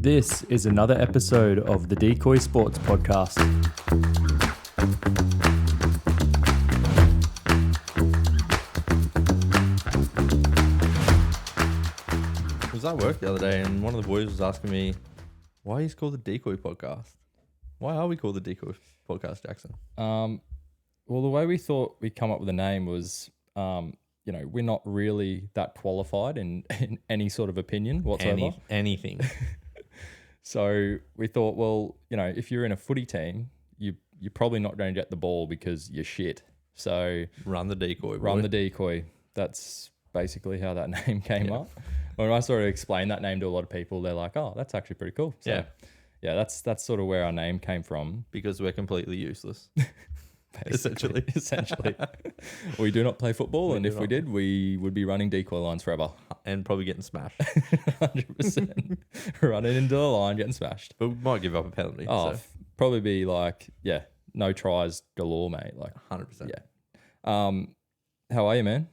This is another episode of the Decoy Sports Podcast. I was at work the other day and one of the boys was asking me, why is it called the Decoy Podcast? Why are we called the Decoy Podcast, Jackson? Well, the way we thought we'd come up with a name was, we're not really that qualified in any sort of opinion whatsoever. Anything. So we thought, well, if you're in a footy team, you're probably not going to get the ball because you're shit. So Run the decoy, boy. Run the decoy. That's basically how that name came up. When I sort of explained that name to a lot of people, they're like, oh, that's actually pretty cool. So, yeah, that's sort of where our name came from. Because we're completely useless. Essentially. We do not play football, and if we did, we would be running decoy lines forever. And probably getting smashed. 100%. Running into the line, getting smashed. But we might give up a penalty. Oh, so. Probably be like, no tries galore, mate. Like 100%. Yeah. How are you, man?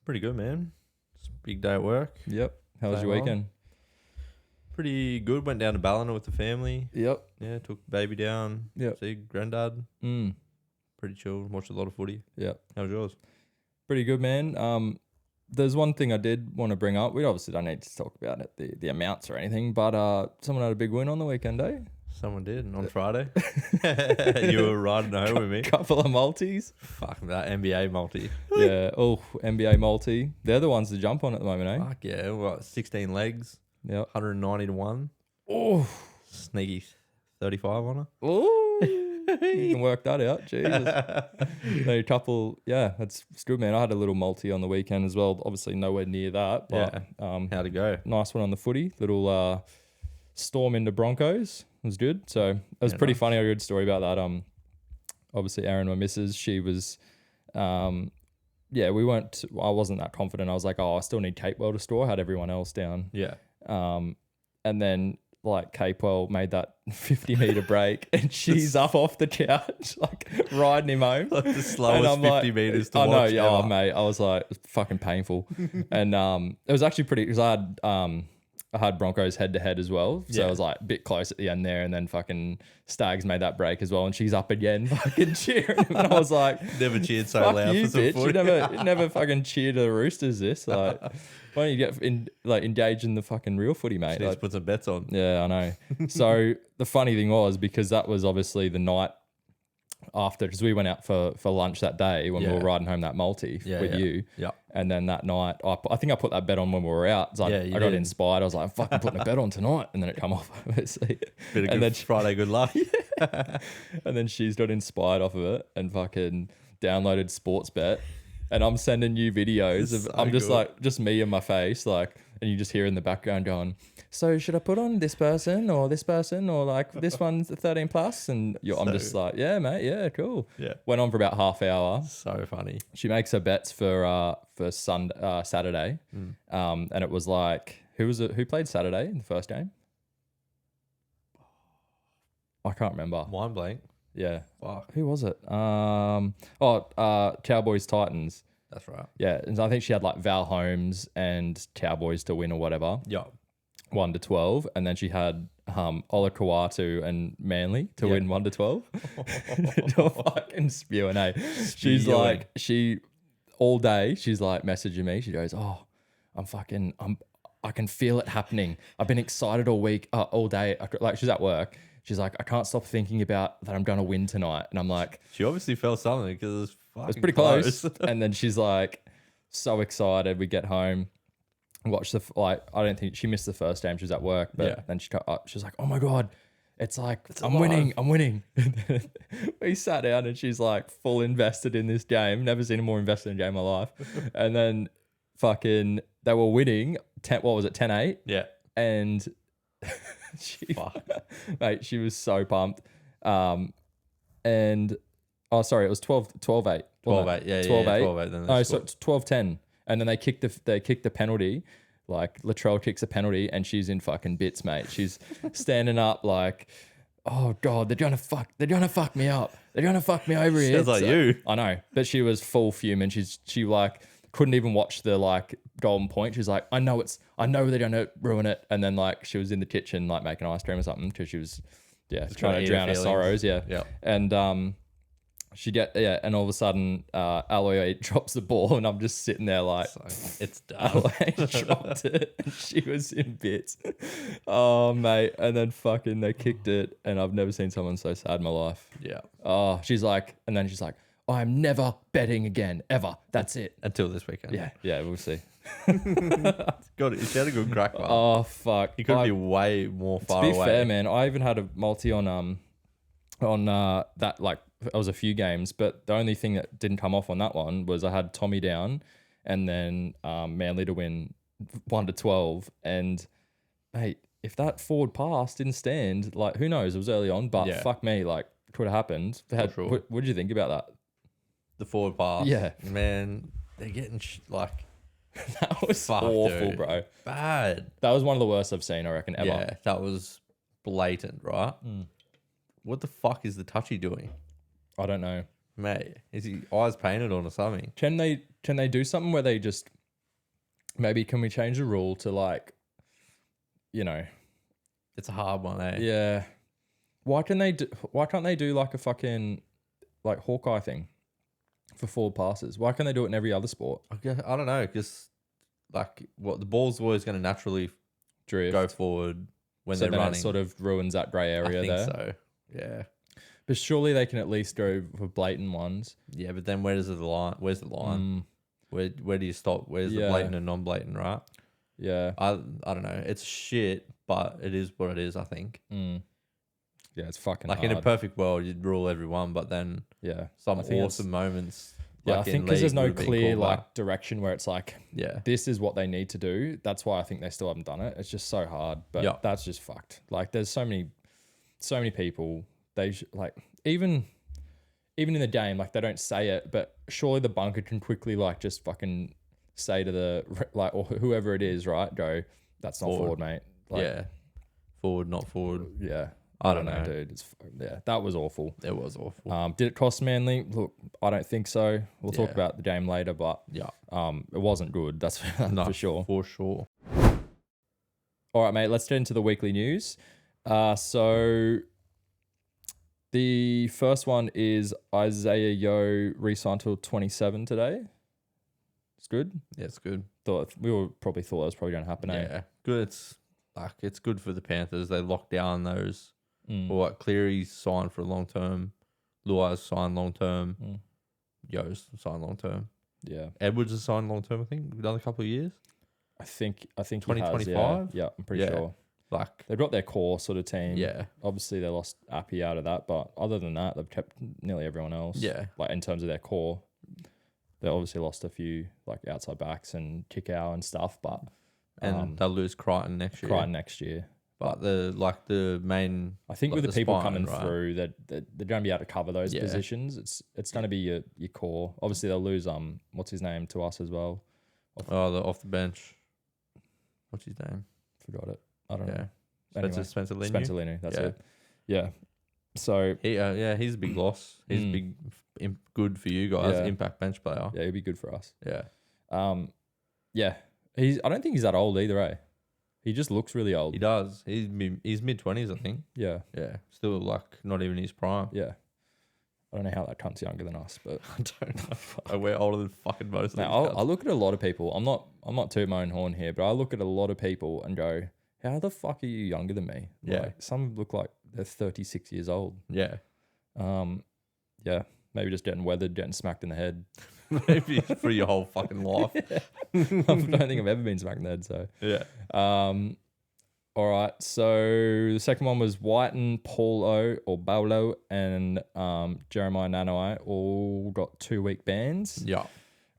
Pretty good, man. It's a big day at work. Yep. How was your weekend? Pretty good. Went down to Ballina with the family. Yep. Yeah, took the baby down. Yep. See granddad. Pretty chill. Watched a lot of footy. Yep. How was yours? Pretty good, man. There's one thing I did want to bring up. We obviously don't need to talk about it, the amounts or anything, but someone had a big win on the weekend, eh? Someone did on Friday. You were riding home with me. Couple of multis. Fuck that NBA multi. Yeah. Oh, NBA multi. They're the ones to jump on at the moment, eh? Fuck yeah. What, 16 legs. Yeah. 190 to 1. Oh. Sneaky 35 on her. Oh. You can work that out. Jesus. No, couple. Yeah, it's good, man. I had a little multi on the weekend as well. Obviously nowhere near that. But, how'd it go? Nice one on the footy. Little storm into Broncos. It was good. So it was pretty funny. A good story about that. Obviously Erin, my missus, she was, we weren't, I wasn't that confident. I was like, I still need Capewell to score. I had everyone else down. Yeah. And then like Capewell made that 50-meter break and she's up off the couch, like riding him home. Like the slowest 50 meters to watch. I know, yeah, oh, mate. I was like, it's fucking painful. And it was actually pretty, because I had Broncos head to head as well. So I was like a bit close at the end there, and then fucking Stags made that break as well, and she's up again fucking cheering him. And I was like, never cheered so fuck loud you, for some bitch. footy. You never fucking cheer to the Roosters this. Like, why don't you get engaged in the fucking real footy, mate? She needs to put some bets on. Yeah, I know. So the funny thing was, because that was obviously the night after, because we went out for lunch that day when we were riding home that multi with you. Yeah. And then that night, I think I put that bet on when we were out. So I got inspired. I was like, I'm fucking putting a bet on tonight. And then it come off, obviously. Bit of good Friday good luck. And then she's got inspired off of it and fucking downloaded sports bet. And I'm sending you videos of, I'm just like, just me and my face, like, and you just hear in the background going, so should I put on this person or like this one's 13 plus? And I'm just like, yeah, mate. Yeah, cool. Yeah. Went on for about half hour. So funny. She makes her bets for Saturday. And it was like, who played Saturday in the first game? I can't remember. Mind blank. Yeah. Fuck. Who was it? Cowboys Titans. That's right. Yeah. And I think she had like Val Holmes and Cowboys to win or whatever. Yeah. 1-12. And then she had Ola Kawatu and Manly to win 1-12. Fucking spewing, eh? She's like, all day, she's like messaging me. She goes, oh, I can feel it happening. I've been excited all week, all day. Like, she's at work. She's like, I can't stop thinking about that I'm going to win tonight. And I'm like... She obviously felt something because it was fucking It was pretty close. And then she's like, so excited. We get home, watch I don't think she missed the first game. She was at work. But then she was like, oh my God, it's like, I'm winning. We sat down and she's like full invested in this game. Never seen a more invested in a game in my life. And then fucking, they were winning. 10-8? Yeah. And... Mate, she was so pumped. It was 12-8. 12-8, yeah, 12-8. Then no, so it's 12-10. And then they kicked the penalty. Like, Latrell kicks a penalty and she's in fucking bits, mate. She's standing up like, oh God, they're gonna fuck me up. They're gonna fuck me over here. Sounds like you. I know. But she was full fume and she like couldn't even watch the like golden point. She was like, I know they're gonna ruin it. And then like she was in the kitchen like making ice cream or something because she was trying to drown her sorrows. Yeah. And and all of a sudden Aloy drops the ball and I'm just sitting there like it's done. Aloy dropped it and she was in bits. Oh mate. And then fucking they kicked it and I've never seen someone so sad in my life. Yeah. Oh, she's like, I'm never betting again, ever. That's it. Until this weekend. Yeah, we'll see. God, she had a good crack. Oh fuck. You could be way more far away. To be fair, man, I even had a multi on that, like, it was a few games, but the only thing that didn't come off on that one was I had Tommy down and then Manly to win 1-12. And mate, if that forward pass didn't stand, like, who knows? It was early on, but fuck me, like, it could have happened. Sure. What did you think about that? The forward pass. Yeah. Man, they're getting that was fuck, awful, dude. bro. Bad. That was one of the worst I've seen, I reckon, ever. Yeah, that was blatant, right? Mm. What the fuck is the touchy doing? I don't know. Mate, is he eyes painted on or something? Can they do something where they just maybe can we change the rule to like, you know, It's a hard one, eh? yeah. Why can't they do like a fucking like Hawkeye thing for forward passes? Why can't they do it in every other sport? I don't know, because like the ball's always going to naturally Drift. go forward when So they're then running. it sort of ruins that grey area I think there. so. Yeah. But surely they can at least go for blatant ones. Yeah, but then where's the line? Where's the line? Where do you stop? Where's the blatant and non-blatant, right? Yeah. I don't know. It's shit, but it is what it is, I think. Yeah, it's fucking Like hard. in a perfect world, you'd rule everyone, but then some awesome moments. Yeah, like I think in because there's league no would have been clear called like back. direction where it's like, Yeah. this is what they need to do. That's why I think they still haven't done it. It's just so hard, but that's just fucked. Like there's so many people. They like even in the game, like they don't say it, but surely the bunker can quickly like just fucking say to the like or whoever it is, right? Go, that's not forward, mate. Like, Yeah. Forward, not forward. Yeah. I don't know, dude. That was awful. It was awful. Did it cost Manly? Look, I don't think so. We'll talk about the game later, but it wasn't good. That's for sure. For sure. All right, mate. Let's get into the weekly news. So the first one is Isaiah Yeo re-signed till 27 today. It's good. Yeah, it's good. We probably thought that was probably going to happen. Yeah, good. It's good for the Panthers. They locked down those. Well, Cleary's signed for long term. Luai's signed long term. Yo's signed long term. Yeah. Edwards is signed long term. I think another couple of years. I think 2025. Yeah, I'm pretty sure. Like They've got their core sort of team. Yeah. Obviously, they lost Appy out of that, but other than that, they've kept nearly everyone else. Yeah. Like in terms of their core, they obviously lost a few like outside backs and Kickow and stuff, but they'll lose Crichton next year. But the main, I think with the people coming right? through, they're going to be able to cover those positions. It's going to be your core. Obviously, they'll lose what's his name to us as well. Off the bench. What's his name? Forgot it. I don't know. Spencer Linu. Spencer Linu. That's it. Yeah. So he's a big loss. He's good for you guys. Yeah. Impact bench player. Yeah, he'd be good for us. Yeah. Yeah. I don't think he's that old either, eh? He just looks really old. He does. He's mid-20s, I think. Yeah. Yeah. Still like not even his prime. Yeah. I don't know how that cunt's younger than us, but I don't know. We're older than fucking most of them. I look at a lot of people. I'm not tooting my own horn here, but I look at a lot of people and go, how the fuck are you younger than me? Yeah. Like, some look like they're 36 years old. Yeah. Yeah. Maybe just getting weathered, getting smacked in the head. Maybe for your whole fucking life. I don't think I've ever been smacked in the head, so. Yeah. All right. So the second one was Whiten, Paulo, and Jeremiah Nanai all got 2-week bans. Yeah.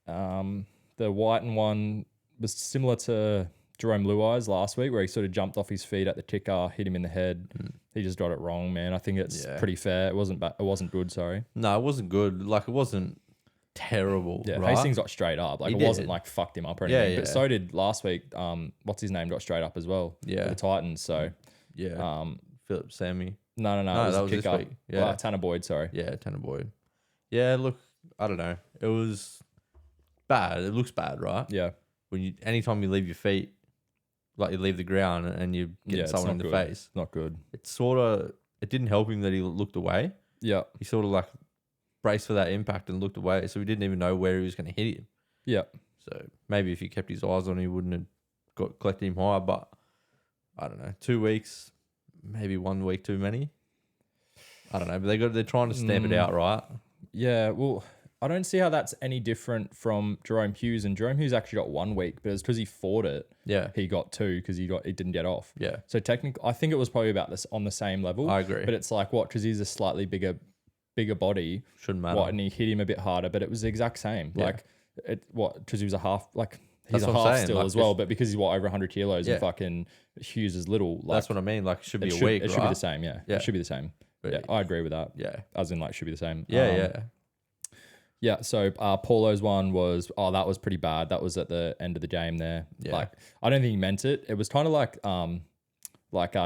The Whiten one was similar to Jerome Luai's last week, where he sort of jumped off his feet at the kicker, hit him in the head. He just got it wrong, man. I think it's pretty fair. It wasn't good. Sorry. No, it wasn't good. Like it wasn't terrible. Yeah, right? Hastings got straight up. Like He it wasn't did. like fucked him up or anything. Yeah, But yeah. so did last week. What's his name got straight up as well. Yeah. For the Titans. So Yeah. Philip Sammy. no. No, it was that a was this kicker. week. Yeah. Tanner Boyd. Sorry. Yeah, Tanner Boyd. Yeah, look, I don't know. It was bad. It looks bad, right? Yeah. Anytime you leave your feet, like you leave the ground and you get it's someone in not the good. face, Not good. It didn't help him that he looked away. Yeah. He sort of like braced for that impact and looked away, so he didn't even know where he was going to hit him. Yeah. So maybe if he kept his eyes on him, he wouldn't have collected him higher. But I don't know, 2 weeks, maybe 1 week too many. I don't know, but they're trying to stamp it out, right? Yeah. Well, I don't see how that's any different from Jerome Hughes, and Jerome Hughes actually got 1 week, but it's because he fought it. Yeah, He got 2 because he didn't get off. yeah, So technically, I think it was probably about this on the same level. I agree. But it's like what? Because he's a slightly bigger body. Shouldn't matter. And he hit him a bit harder, but it was the exact same. Yeah. Like because he was a half. Like That's he's a what I'm half saying, still like, as well, but because he's over 100 kilos Yeah. and fucking Hughes is little. Like, That's what I mean. Like, it should be it a should, week, It should right? be the same. Yeah. Yeah. It should be the same. But Yeah, I agree with that. yeah, As in, like, should be the same. yeah. Yeah, so Paulo's one was, that was pretty bad. That was at the end of the game there. Yeah. Like, I don't think he meant it. It was kind of like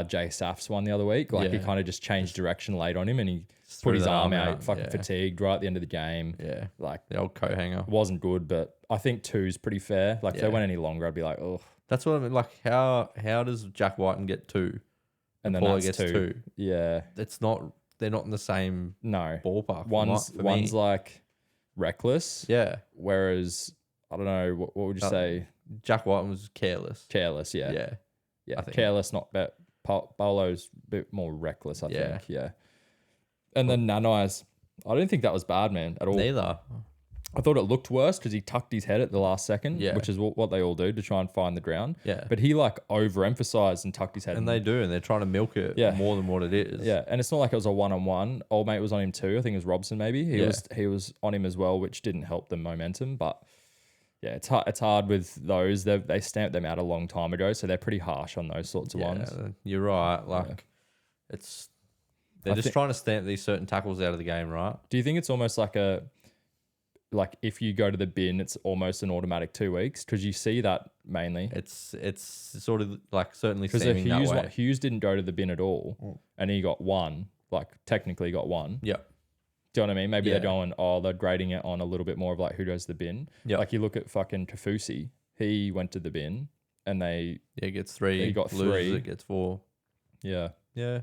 Jay Saf's one the other week. Like, he Yeah. kind of just changed direction late on him and he Just put threw his the arm arm out, out, fucking yeah. fatigued right at the end of the game. Yeah, Like, the old coat hanger. it wasn't good, but I think 2's pretty fair. Like, if they Yeah. went any longer, I'd be like, oh. That's what I mean. Like, how does Jack Whiten get 2 And then Paulo that's gets 2? Yeah. It's not. They're not in the same No. ballpark. One's like reckless, yeah. whereas, I don't know, what would you say? Jack Whiten was careless. Careless, yeah. Yeah, Yeah, I think. careless, not bad. Paulo's a bit more reckless, I Yeah. think. Yeah. And then Nanai's, I don't think that was bad, man, at all. Neither. I thought it looked worse because he tucked his head at the last second, Yeah. which is what they all do to try and find the ground. Yeah, But he like overemphasized and tucked his head. and they do, and they're trying to milk it Yeah. more than what it is. Yeah, and it's not like it was a one-on-one. Old mate was on him too. I think it was Robson maybe. He was on him as well, which didn't help the momentum. But yeah, it's hard with those. They stamped them out a long time ago, so they're pretty harsh on those sorts of ones. You're right. Like, they're just trying to stamp these certain tackles out of the game, right? Do you think it's almost like if you go to the bin, it's almost an automatic 2 weeks? Because you see that mainly. It's sort of like certainly Because seeming that way. Hughes didn't go to the bin at all, and he got 1. Like technically got 1. Yeah, Do you know what I mean? Maybe Yeah. they're going, they're grading it on a little bit more of like who goes to the bin. Yeah. Like you look at fucking Kafusi, he went to the bin, and it gets 3. He got loses, 3. It gets 4. yeah, Yeah,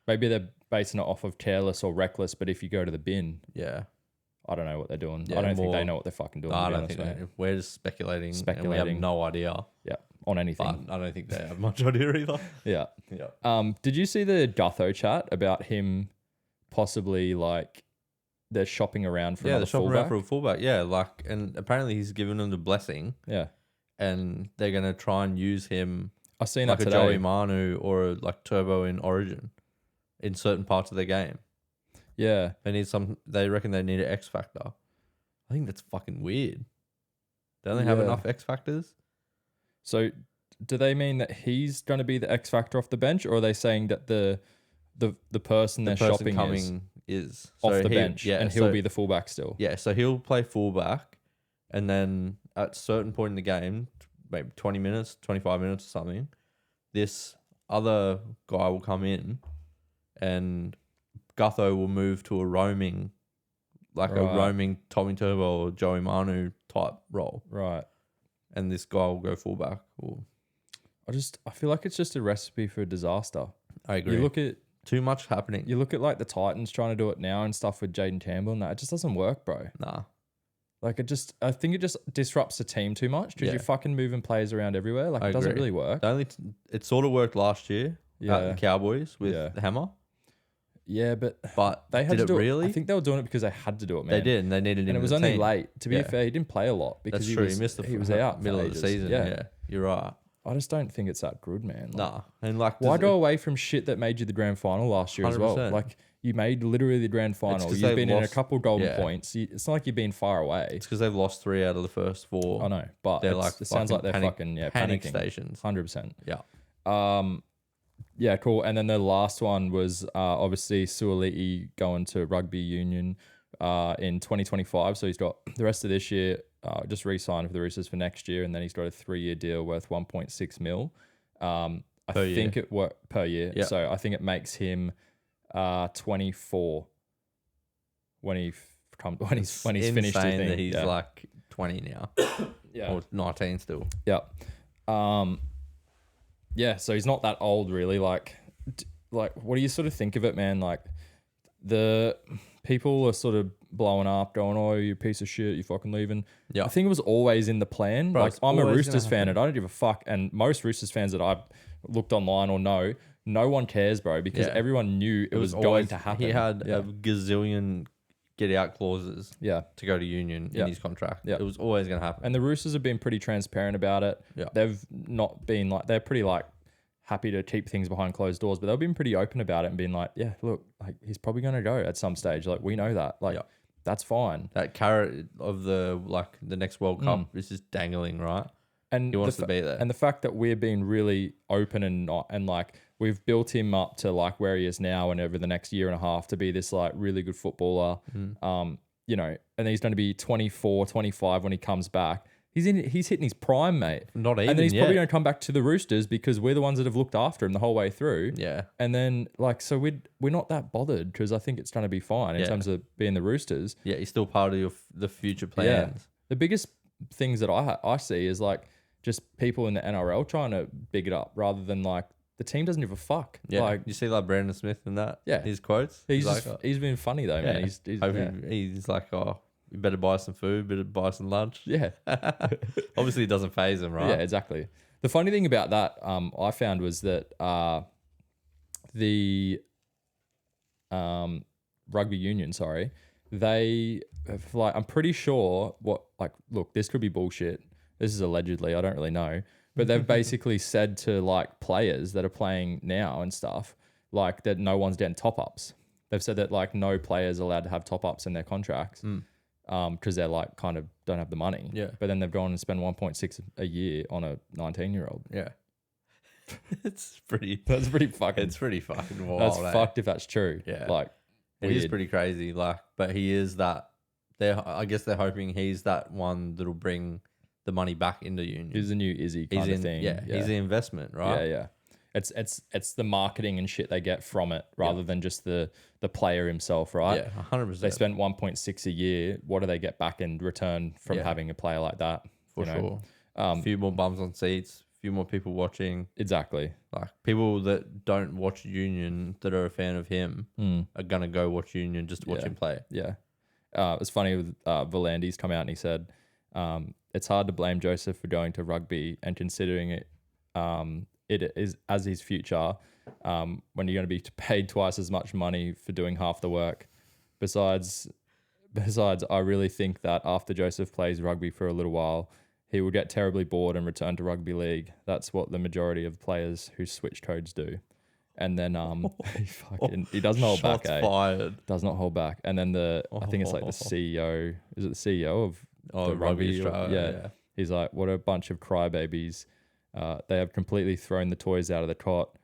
maybe they're basing it off of careless or reckless. But if you go to the bin, yeah. I don't know what they're doing. Yeah, I don't think they more- know what they're fucking doing. No, to I be don't honest, think mate. we're just speculating, and we Speculating. have no idea. Yeah, on anything. But I don't think they have much idea either. Yeah. Yeah. Did you see the Gutho chat about him possibly like they're shopping around for Yeah, another they're shopping fullback? around for a fullback. Yeah, like, and apparently he's given them the blessing, Yeah, and they're gonna try and use him I seen like that a today. Joey Manu or a, like Turbo in Origin in certain parts of their game. Yeah, They reckon they need an X factor. I think that's fucking weird. They only have Yeah. enough X factors. so do they mean that he's going to be the X factor off the bench, or are they saying that the person The they're person shopping coming is off so the he- bench, yeah, and he'll so- be the fullback still? Yeah, so he'll play fullback, and then at a certain point in the game, maybe 20 minutes, 25 minutes or something, this other guy will come in, and Gutho will move to a roaming Tommy Turbo or Joey Manu type role, Right. and this guy will go fullback. Or, I feel like it's just a recipe for disaster. I agree. You look at Too much happening. like the Titans trying to do it now and stuff with Jaden Campbell and that. It just doesn't work, bro. Nah. Like I think it just disrupts the team too much because Yeah. you're fucking moving players around everywhere. Like I it doesn't agree. really work. It sort of worked last year at Yeah. the Cowboys with Yeah. the Hammer, Yeah, but but they had did to it do really? it. I think they were doing it because they had to do it, man. They did, and they needed him. And it in was the only team. late. To be Yeah. fair, he didn't play a lot because That's true. He missed he was out middle for of the ages. season. Yeah. You're right. I just don't think it's that good, man. Like, Nah, and like, why does go it- away from shit that made you the grand final last year as well? 100%. Like you made literally the grand final. 'cause You've they've been in a lost- couple golden yeah. points. It's not like you've been far away. It's because they've lost 3 out of the first 4. I know, but They're like it sounds like they're panic fucking panic panicking. stations. 100%. Yeah, Yeah, cool. And then the last one was obviously Sua'ali'i going to rugby union in 2025. So he's got the rest of this year just re-signed for the Roosters for next year, and then he's got a 3-year deal worth 1.6 mil. I Per think it worked per year. Yeah. So I think it makes him 24 when he when he's finished his insane thing. that he's like 20 now. Yeah. Or 19 still. Yeah. Yeah, so he's not that old really. Like, what do you sort of think of it, man? Like, the people are sort of blowing up, going, "Oh, you piece of shit, you fucking leaving." Yeah. I think it was always in the plan. Bro, like, it's I'm a always Roosters gonna fan, happen. and I don't give a fuck. And most Roosters fans that I've looked online or know, no one cares, bro, because Yeah. everyone knew it was going always- to happen. He had yeah. a gazillion get out clauses yeah. to go to union Yeah. in his contract. Yeah. It was always going to happen. And the Roosters have been pretty transparent about it. Yeah. They've not been like, they're pretty like happy to keep things behind closed doors, but they've been pretty open about it and been like, yeah, look, like he's probably going to go at some stage. Like, we know that. Like, Yeah. that's fine. That carrot of the next World Cup is just dangling, right? And He wants to be there. And the fact that we're being really open and like we've built him up to like where he is now and over the next year and a half to be this like really good footballer. You know, and then he's going to be 24, 25 when he comes back. He's hitting his prime, mate. Not even And then he's yet. probably going to come back to the Roosters because we're the ones that have looked after him the whole way through. Yeah. And then like, so we're not that bothered because I think it's going to be fine in Yeah. terms of being the Roosters. Yeah, he's still part of the future plans. The biggest things that I see is like just people in the NRL trying to big it up rather than like the team doesn't give a fuck. Yeah. Like, You see like Brandon Smith and that? Yeah. His quotes? he's like, he's been funny though, man. He's he's like, oh, you better buy some food, better buy some lunch. yeah. Obviously, it doesn't phase him, right? Yeah, exactly. The funny thing about that, I found was that the rugby union, they have, like, I'm pretty sure look, this could be bullshit. This is allegedly, I don't really know, but they've basically said to like players that are playing now and stuff, like that no one's getting top ups. They've said that like no players are allowed to have top ups in their contracts. Because they're like kind of don't have the money. Yeah. But then they've gone and spent 1.6 a year on a 19-year-old. Yeah. It's pretty. That's pretty fucking. It's pretty fucking wild. That's eh? fucked if that's true. Yeah. Like, It is weird. pretty crazy. Like, but he is that. I guess they're hoping he's that one that'll bring the money back into union. He's the new Izzy kind of thing. Yeah, he's the investment, right? Yeah. It's the marketing and shit they get from it rather than just the player himself, right? Yeah, 100%. They spent 1.6 a year. What do they get back in return from Yeah. having a player like that? for sure. A few more bums on seats, a few more people watching. Exactly. Like people that don't watch Union that are a fan of him are gonna go watch Union just to watch him play. Yeah. It's funny with Volandi's come out and he said, it's hard to blame Joseph for going to rugby and considering it is as his future when you're going to be paid twice as much money for doing half the work. Besides, I really think that after Joseph plays rugby for a little while, he will get terribly bored and return to rugby league. That's what the majority of players who switch codes do. And then he doesn't hold back. Shots fired. Does not hold back. And then I think it's like the CEO. Is it the CEO of the Rugby rugby? Australia, yeah. He's like, what a bunch of crybabies. They have completely thrown the toys out of the cot.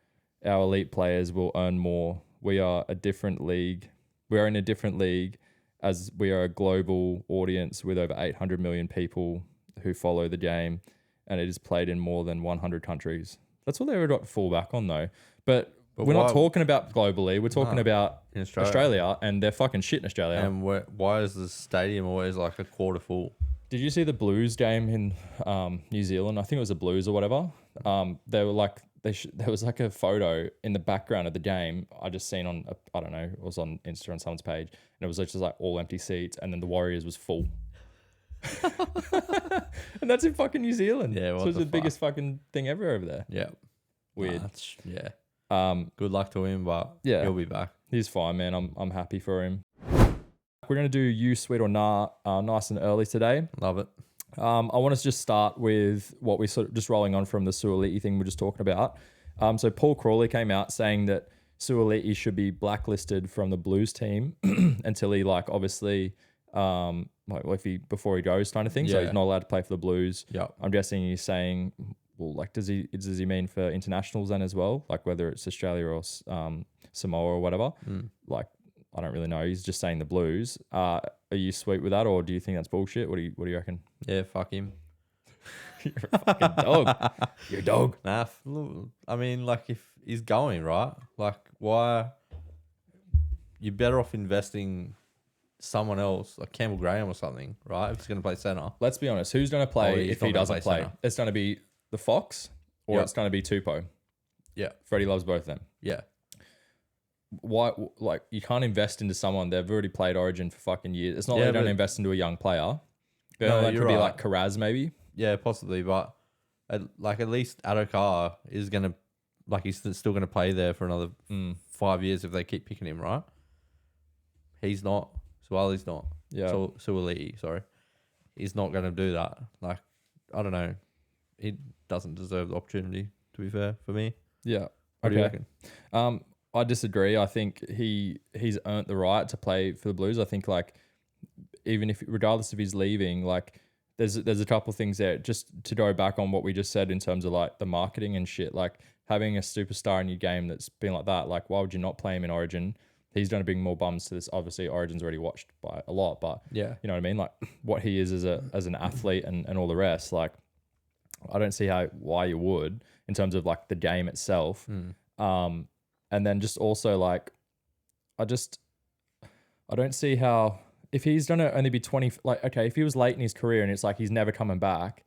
Our elite players will earn more. We are a different league. We are in a different league as we are a global audience with over 800 million people who follow the game, and it is played in more than 100 countries. That's what they were got to fall back on though. But we're not talking about globally. We're talking about in Australia, and they're fucking shit in Australia. And why is the stadium always like a quarter full? Did you see the Blues game in New Zealand? I think it was the Blues or whatever. They were like there was like a photo in the background of the game. I just seen on I don't know, it was on Insta on someone's page, and it was just like all empty seats, and then the Warriors was full. And that's in fucking New Zealand. Yeah, so it's the biggest fucking thing ever over there. Yeah, Weird. Yeah. Good luck to him, but yeah, he'll be back. He's fine, man. I'm happy for him. We're gonna do you sweet or nah, nice and early today. Love it. I want to just start with what we sort of just rolling on from the Sua'ali'i thing we're just talking about. So Paul Crawley came out saying that Sua'ali'i should be blacklisted from the Blues team until he obviously before he goes kind of thing. So Yeah. he's not allowed to play for the Blues. Yeah. I'm guessing he's saying, well, does he mean for internationals then as well? Like whether it's Australia or Samoa or whatever. I don't really know. He's just saying the Blues. Are you sweet with that, or do you think that's bullshit? What do you reckon? Yeah, fuck him. You're a fucking dog. You're a dog. Nah, I mean, if he's going, right? Why? You're better off investing someone else, like Campbell Graham or something, right? If he's going to play centre. Let's be honest. Who's going to play he's if not he gonna doesn't play play? centre. It's going to be the Fox or Yep. it's going to be Tupou. Yeah. Freddie loves both of them. Yeah. Why? Like, you can't invest into someone. They've already played Origin for fucking years. It's not Yeah, like you don't but- invest into a young player. But No, that you're could be right. like Karaz maybe. Yeah, possibly. But at least Adokar is going to, like, he's still going to play there for another 5 years if they keep picking him, right? He's not. Sua'ali'i's not. Yeah. Sua'ali'i, sorry. He's not going to do that. Like, I don't know. He doesn't deserve the opportunity, to be fair, for me. Yeah. What do you reckon? I disagree. I think he's earned the right to play for the Blues. I think, like, even if regardless if he's leaving, like, there's a couple of things there. Just to go back on what we just said in terms of like the marketing and shit, like having a superstar in your game that's been like that, like why would you not play him in Origin? He's going to bring more bums to this. Obviously, Origin's already watched by a lot, but Yeah. you know what I mean? Like what he is as an athlete and all the rest. Like, I don't see why you would in terms of like the game itself. And then just also like, I don't see how, if he's going to only be 20, like, okay, if he was late in his career and it's like he's never coming back,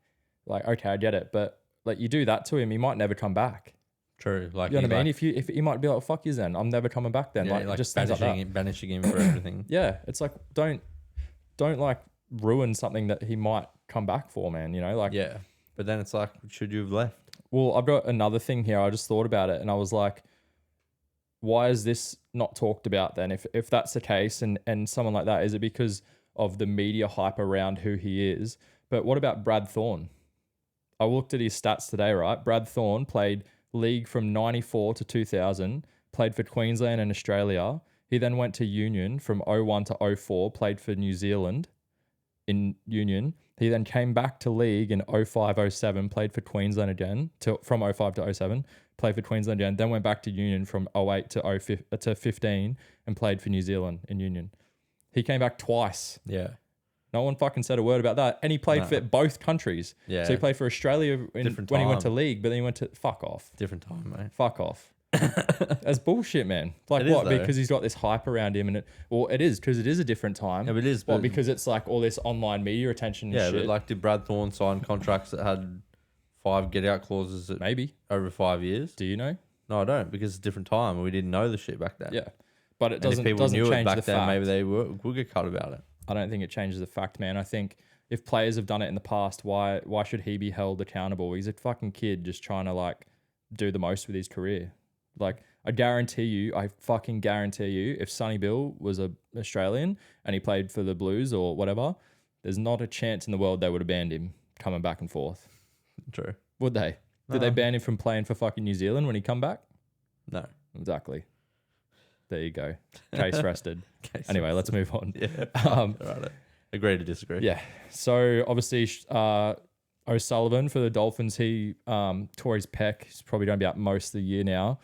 like, okay, I get it. But like you do that to him, he might never come back. True. Like, You know what I mean? like, If he might be like, fuck you then, I'm never coming back then. yeah, like just things like that. banishing him for everything. Yeah, it's like don't like ruin something that he might come back for, man. You know, like Yeah. But then it's like, should you have left? Well, I've got another thing here. I just thought about it and I was like, why is this not talked about then? If that's the case and someone like that, is it because of the media hype around who he is? But what about Brad Thorne? I looked at his stats today, right? Brad Thorne played league from 94 to 2000, played for Queensland and Australia. He then went to Union from 01 to 04, played for New Zealand in Union. He then came back to league in 05-07, played for Queensland again, from 05 to 07, played for Queensland again, then went back to Union from 08 to 15 and played for New Zealand in Union. He came back twice. Yeah. No one fucking said a word about that. And he played for both countries. Yeah. So he played for Australia when he went to league, but then he went to, fuck off. Different time, mate. Fuck off. That's bullshit, man. Like It is, what? though. Because he's got this hype around him, and it is because it is a different time. Yeah, but it is. Well, But, because it's like all this online media attention. And yeah, shit. but like, did Brad Thorne sign contracts that had 5 get-out clauses Maybe. over 5 years? Do you know? No, I don't, because it's a different time and we didn't know the shit back then. Yeah, but it And if doesn't people knew it change back the then, fact. maybe they would get cut about it. I don't think it changes the fact, man. I think if players have done it in the past, why should he be held accountable? He's a fucking kid just trying to like do the most with his career. Like I fucking guarantee you, if Sonny Bill was a Australian and he played for the Blues or whatever, there's not a chance in the world they would have banned him coming back and forth. True. Would they? Did they ban him from playing for fucking New Zealand when he come back? No. Exactly. There you go. Case rested. Case Anyway, let's move on. Yeah. Right. Agree to disagree. Yeah. So obviously, O'Sullivan for the Dolphins, he tore his pec. He's probably going to be out most of the year now.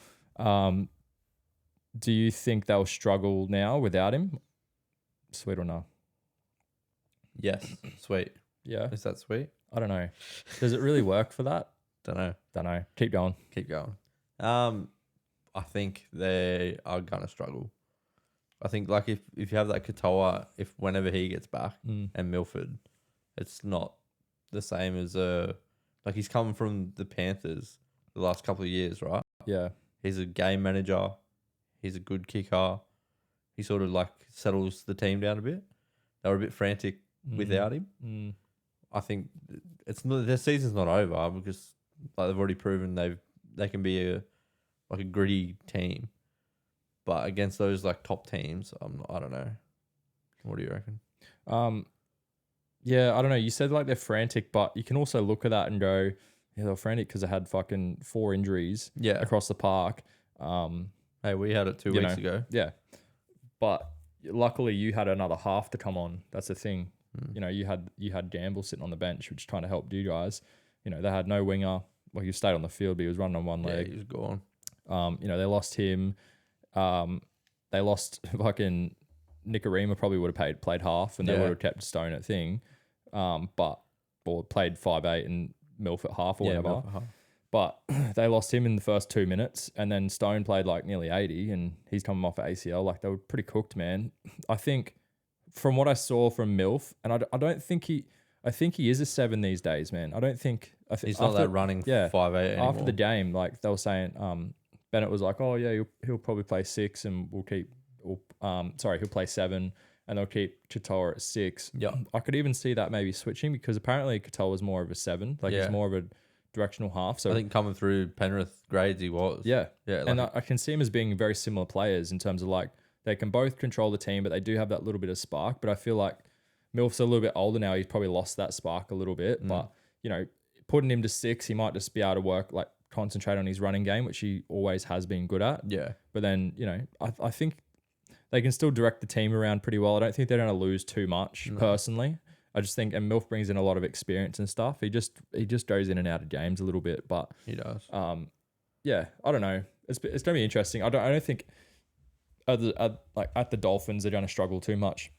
Do you think they'll struggle now without him? Sweet or no? Yes. Sweet. Yeah. Is that sweet? I don't know. Does it really work for that? Don't know. Don't know. Keep going. Keep going. I think they are gonna struggle. I think like if you have that Katoa, if whenever he gets back and Milford, it's not the same as like he's come from the Panthers the last couple of years, right? Yeah. He's a game manager. He's a good kicker. He sort of like settles the team down a bit. They were a bit frantic without him. I think it's not, their season's not over because like they've already proven they can be a gritty team, but against those like top teams, I don't know. What do you reckon? Yeah, I don't know. You said like they're frantic, but you can also look at that and go, yeah, they're frantic because they had fucking 4 injuries across the park. Hey, we had it 2 weeks ago. Yeah, but luckily you had another half to come on. That's the thing. You know, you had Gamble sitting on the bench, which is trying to help you guys. You know, they had no winger. Well, he stayed on the field, but he was running on one leg. Yeah, he's gone. You know, they lost him. They lost fucking Nicarima, probably would have played half, and they would have kept Stone at thing. Or played 5'8" and Milf at half or whatever. Milf at half. But they lost him in the first 2 minutes, and then Stone played like nearly 80, and he's coming off at ACL. Like they were pretty cooked, man. I think from what I saw from Milf, and I don't think I think he is a 7 these days, man. I don't think He's not that running 5'8" anymore. After the game, like they were saying, Bennett was like, "Oh yeah, he'll probably play 6, and he'll play 7, and they'll keep Katoa at 6." Yeah, I could even see that maybe switching because apparently Katoa was more of a 7, like he's more of a directional half. So I think coming through Penrith grades, he was. Yeah. Like, and I can see him as being very similar players in terms of like they can both control the team, but they do have that little bit of spark. But I feel like Milf's a little bit older now. He's probably lost that spark a little bit. But, you know, putting him to 6, he might just be able to work, like concentrate on his running game, which he always has been good at. Yeah. But then, you know, I think they can still direct the team around pretty well. I don't think they're going to lose too much personally. I just think, and Milf brings in a lot of experience and stuff. He just goes in and out of games a little bit, but he does. Yeah, I don't know. It's going to be interesting. I don't think at the Dolphins they're going to struggle too much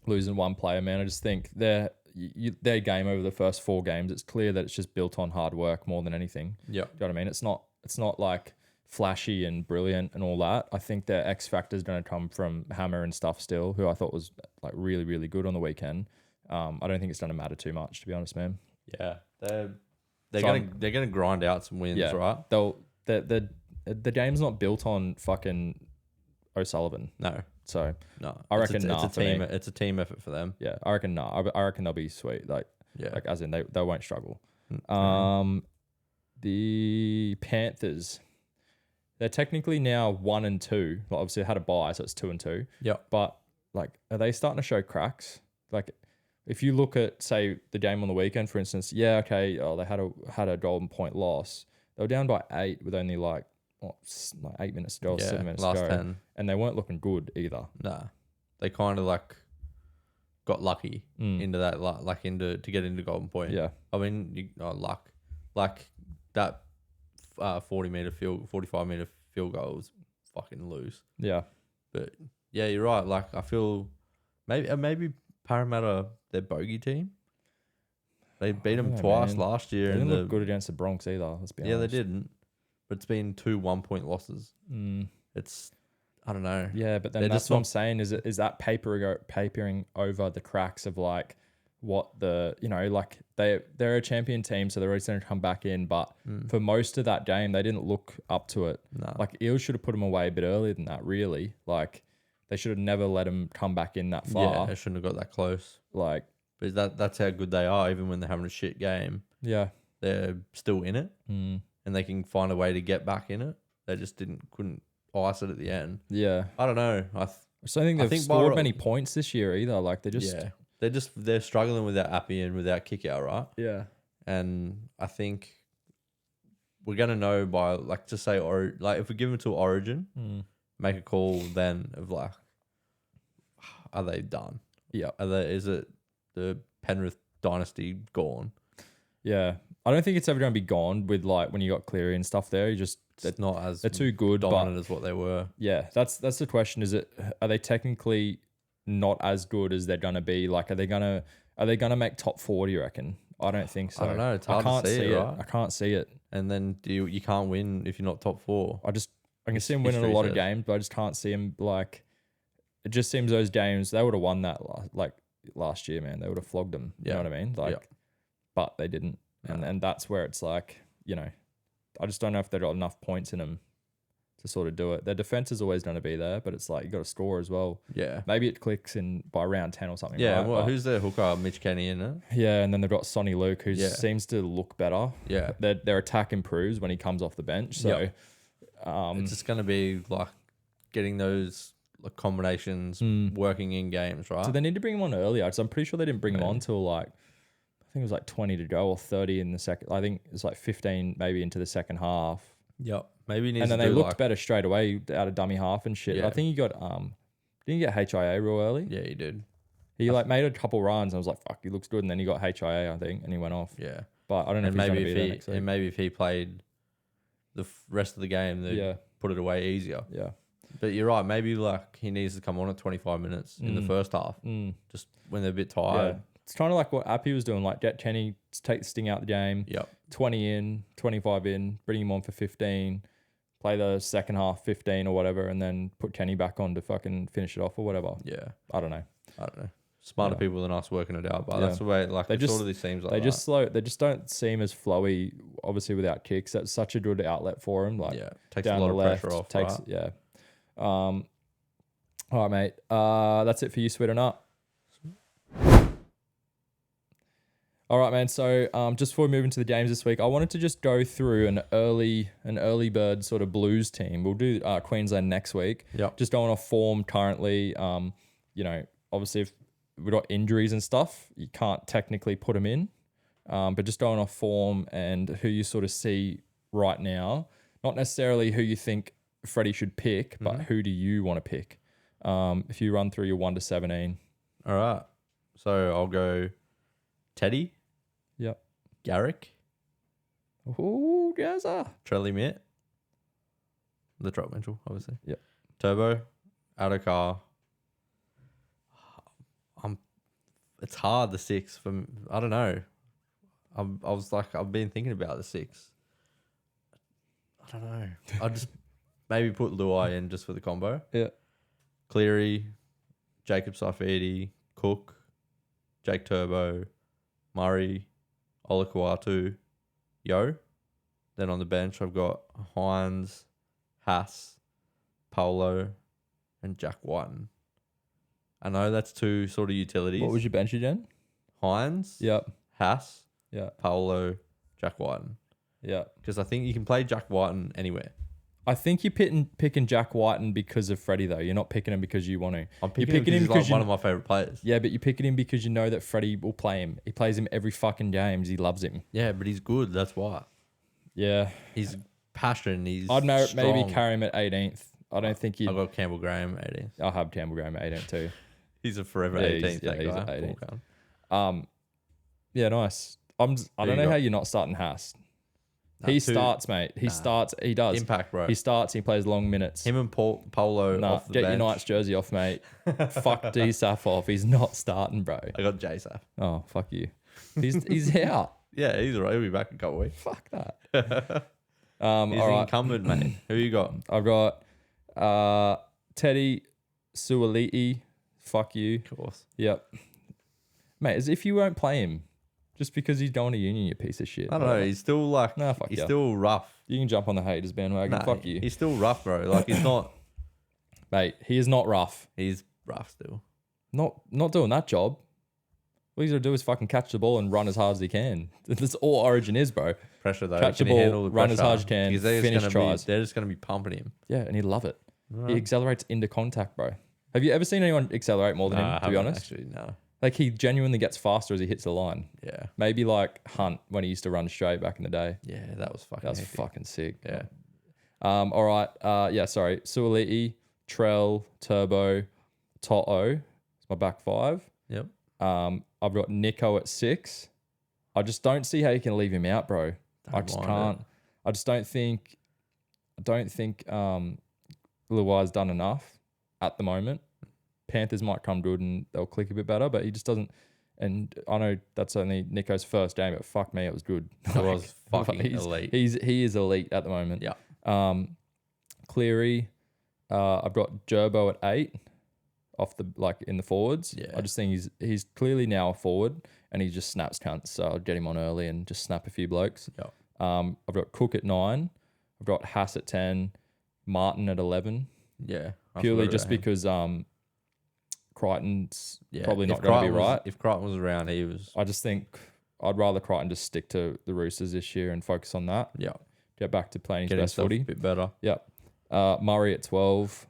losing one player. Man, I just think their game over the first 4 games. It's clear that it's just built on hard work more than anything. Yeah, do you know what I mean? It's not like flashy and brilliant and all that. I think their X factor is going to come from Hammer and stuff still, who I thought was like really really good on the weekend. I don't think it's going to matter too much, to be honest, man. Yeah, they're gonna grind out some wins, right? The game's not built on fucking O'Sullivan. No. So no, I reckon it's a team effort for them. Yeah, I reckon I reckon they'll be sweet. Like as in they won't struggle. The Panthers, they're technically now 1 and 2. Well, obviously they had a bye, so it's 2 and 2. Yeah. But like, are they starting to show cracks? Like, if you look at say the game on the weekend, for instance, they had a golden point loss. They were down by 8 with only like 8 minutes to go, 7 minutes to go. 10. And they weren't looking good either. Nah, they kind of like got lucky into that, to get into golden point. Yeah, I mean, luck, like that 45 meter field goal was fucking loose. Yeah, but yeah, you're right. Like I feel maybe Parramatta, their bogey team. They beat them twice last year. They didn't look good against the Bronx either. Let's be honest. Yeah, they didn't. But it's been 2 1-point losses. It's, I don't know. Yeah, but then that's what I'm saying. Is that papering over the cracks of like what like they're a champion team, so they're always going to come back in. But for most of that game, they didn't look up to it. No. Like Eels should have put them away a bit earlier than that. Really, like they should have never let them come back in that far. Yeah, they shouldn't have got that close. Like, but that's how good they are. Even when they're having a shit game, yeah, they're still in it, and they can find a way to get back in it. They just couldn't ice it at the end. Yeah, I don't know. I don't think they've scored many points this year either. Like they're struggling without Appy and without kick out, right? Yeah, and I think we're gonna know by to say if we give them to Origin, make a call then of like, are they done? Yeah, is it the Penrith dynasty gone? Yeah, I don't think it's ever going to be gone with like when you got Cleary and stuff there. It's not as they're too good, dominant as what they were. Yeah, that's the question. Are they technically not as good as they're gonna be? Like, are they gonna make top 4? Do you reckon? I don't think so. I don't know. It's hard to see it, right? I can't see it. And then you can't win if you're not top 4. I can see him winning a lot of games, but I just can't see him like. It just seems those games they would have won that last year, man. They would have flogged them. You know what I mean? But they didn't, and that's where it's like, I just don't know if they've got enough points in them to sort of do it. Their defense is always going to be there, but it's like you got to score as well. Yeah, maybe it clicks in by round 10 or something. Yeah, right? well, who's their hooker? Mitch Kenny in it. Yeah, and then they've got Sonny Luke, who seems to look better. Yeah, their attack improves when he comes off the bench. So it's just going to be like getting those combinations working in games, right? So they need to bring him on earlier. Because I'm pretty sure they didn't bring him on till like, I think it was like 20 to go or 30 in the second. I think it's like 15 maybe into the second half. Yep. Maybe he needs and then to they looked better straight away out of dummy half and shit. Yeah. I think he got didn't he get HIA real early? Yeah, he did. He made a couple runs. I was like, fuck, he looks good. And then he got HIA, I think, and he went off. Yeah. But I don't know if he's going to be there next week. And maybe if he played the rest of the game, they'd put it away easier. Yeah. But you're right. Maybe he needs to come on at 25 minutes in the first half, just when they're a bit tired. Yeah. It's kind of like what Appy was doing, like get Kenny, take the sting out of the game. Yep. 20 in, 25 in, bring him on for 15, play the second half 15 or whatever, and then put Kenny back on to fucking finish it off or whatever. Yeah. I don't know. I don't know. Smarter people than us working it out, but Yeah. that's the way. Like They it just- sort of seems like They that. just slow. They just don't seem as flowy. Obviously, without kicks, that's such a good outlet for him. Like takes down a lot the of left, pressure off. takes Right? yeah. All right, mate. That's it for you, sweet or not. All right, man. So, just before we move into the games this week, I wanted to just go through an early bird sort of Blues team. We'll do Queensland next week. Yep. Just going off form currently. Obviously, if we've got injuries and stuff, you can't technically put them in. But just going off form and who you sort of see right now, not necessarily who you think Freddie should pick, but who do you want to pick? If you run through your 1 to 17. All right. So I'll go Teddy, Yep. Garrick, Ooh, Gaza. Trelly Mitt, the drop Mitchell, obviously. Yep. Turbo, Adokar. It's hard, the 6 for I don't know. I've been thinking about the 6. I don't know. I'll just maybe put Luai in just for the combo. Yeah. Cleary, Jacob Saifidi, Cook, Jake Turbo, Murray, Olakuatu, Yo. Then on the bench, I've got Hines, Haas, Paulo, and Jack Whiten. I know that's 2 sort of utilities. What was your bench again? Hines, Yep. Haas, Yeah. Paulo, Jack Whiten. Yeah. Because I think you can play Jack Whiten anywhere. I think you're picking Jack Whiten because of Freddie, though. You're not picking him because you want to. I'm picking him because he's like one of my favourite players. Yeah, but you're picking him because you know that Freddie will play him. He plays him every fucking game. He loves him. Yeah, but he's good. That's why. Yeah. He's passionate. He's I'd maybe strong. carry him at 18th. I don't think I've you'd... got Campbell Graham 18th. I'll have Campbell Graham at 18th too. He's a forever Yeah, 18th. he's that guy. at 18th. Poor cunt. Yeah, nice. I Who don't you know got? how you're not starting Haas. Nah, He two- starts, mate. He starts. He does. Impact, bro. He starts. He plays long minutes. Him and Polo Nah, off the get bench. your Knights jersey off, mate. Fuck D-Saf off. He's not starting, bro. I got JSAF. Oh, fuck you. He's out. Yeah, he's alright. He'll be back in a couple weeks. Fuck that. He's All right. incumbent, mate. Who you got? I've got Teddy Sua'ali'i. Fuck you. Of course. Yep. Mate, as if you won't play him just because he's going to union, you piece of shit. I don't know. He's still like, Nah, fuck he's yeah. still rough. You can jump on the haters bandwagon. Nah, Fuck you. He's still rough, bro. Like he's not. Mate, he is not rough. He's rough still. Not doing that job. All he's got to do is fucking catch the ball and run as hard as he can. That's all Origin is, bro. Pressure though. Catch the Can he ball, handle the run as pressure? hard as you can, Because they're just finish gonna tries. They're just going to be pumping him. Yeah, and he'd love it. Right. He accelerates into contact, bro. Have you ever seen anyone accelerate more than Nah, I him, to be haven't honest? Actually, no. Like, he genuinely gets faster as he hits the line. Yeah. Maybe like Hunt when he used to run straight back in the day. Yeah, that was fucking. That was hectic. fucking sick. Yeah. All right. Sorry. Sua'ali'i, Trell, Turbo, To'o. It's my back 5. Yep. I've got Nico at 6. I just don't see how you can leave him out, bro. I just mind can't. it. I just don't think Luai's done enough at the moment. Panthers might come good and they'll click a bit better, but he just doesn't. And I know that's only Nico's first game, but fuck me, it was good. It was fucking elite. He is elite at the moment. Yeah. Cleary, I've got Gerbo at 8 off the in the forwards. Yeah. I just think he's clearly now a forward and he just snaps cunts. So I'll get him on early and just snap a few blokes. Yeah. I've got Cook at 9. I've got Haas at 10. Martin at 11. Yeah. I Purely forgot just about him. because Crichton's Yeah, probably if not going to be Crichton was- right. If Crichton was around, he was. I just think I'd rather Crichton just stick to the Roosters this year and focus on that. Yeah. Get back to playing his Get best himself footy. a bit better. Yep. Murray at 12.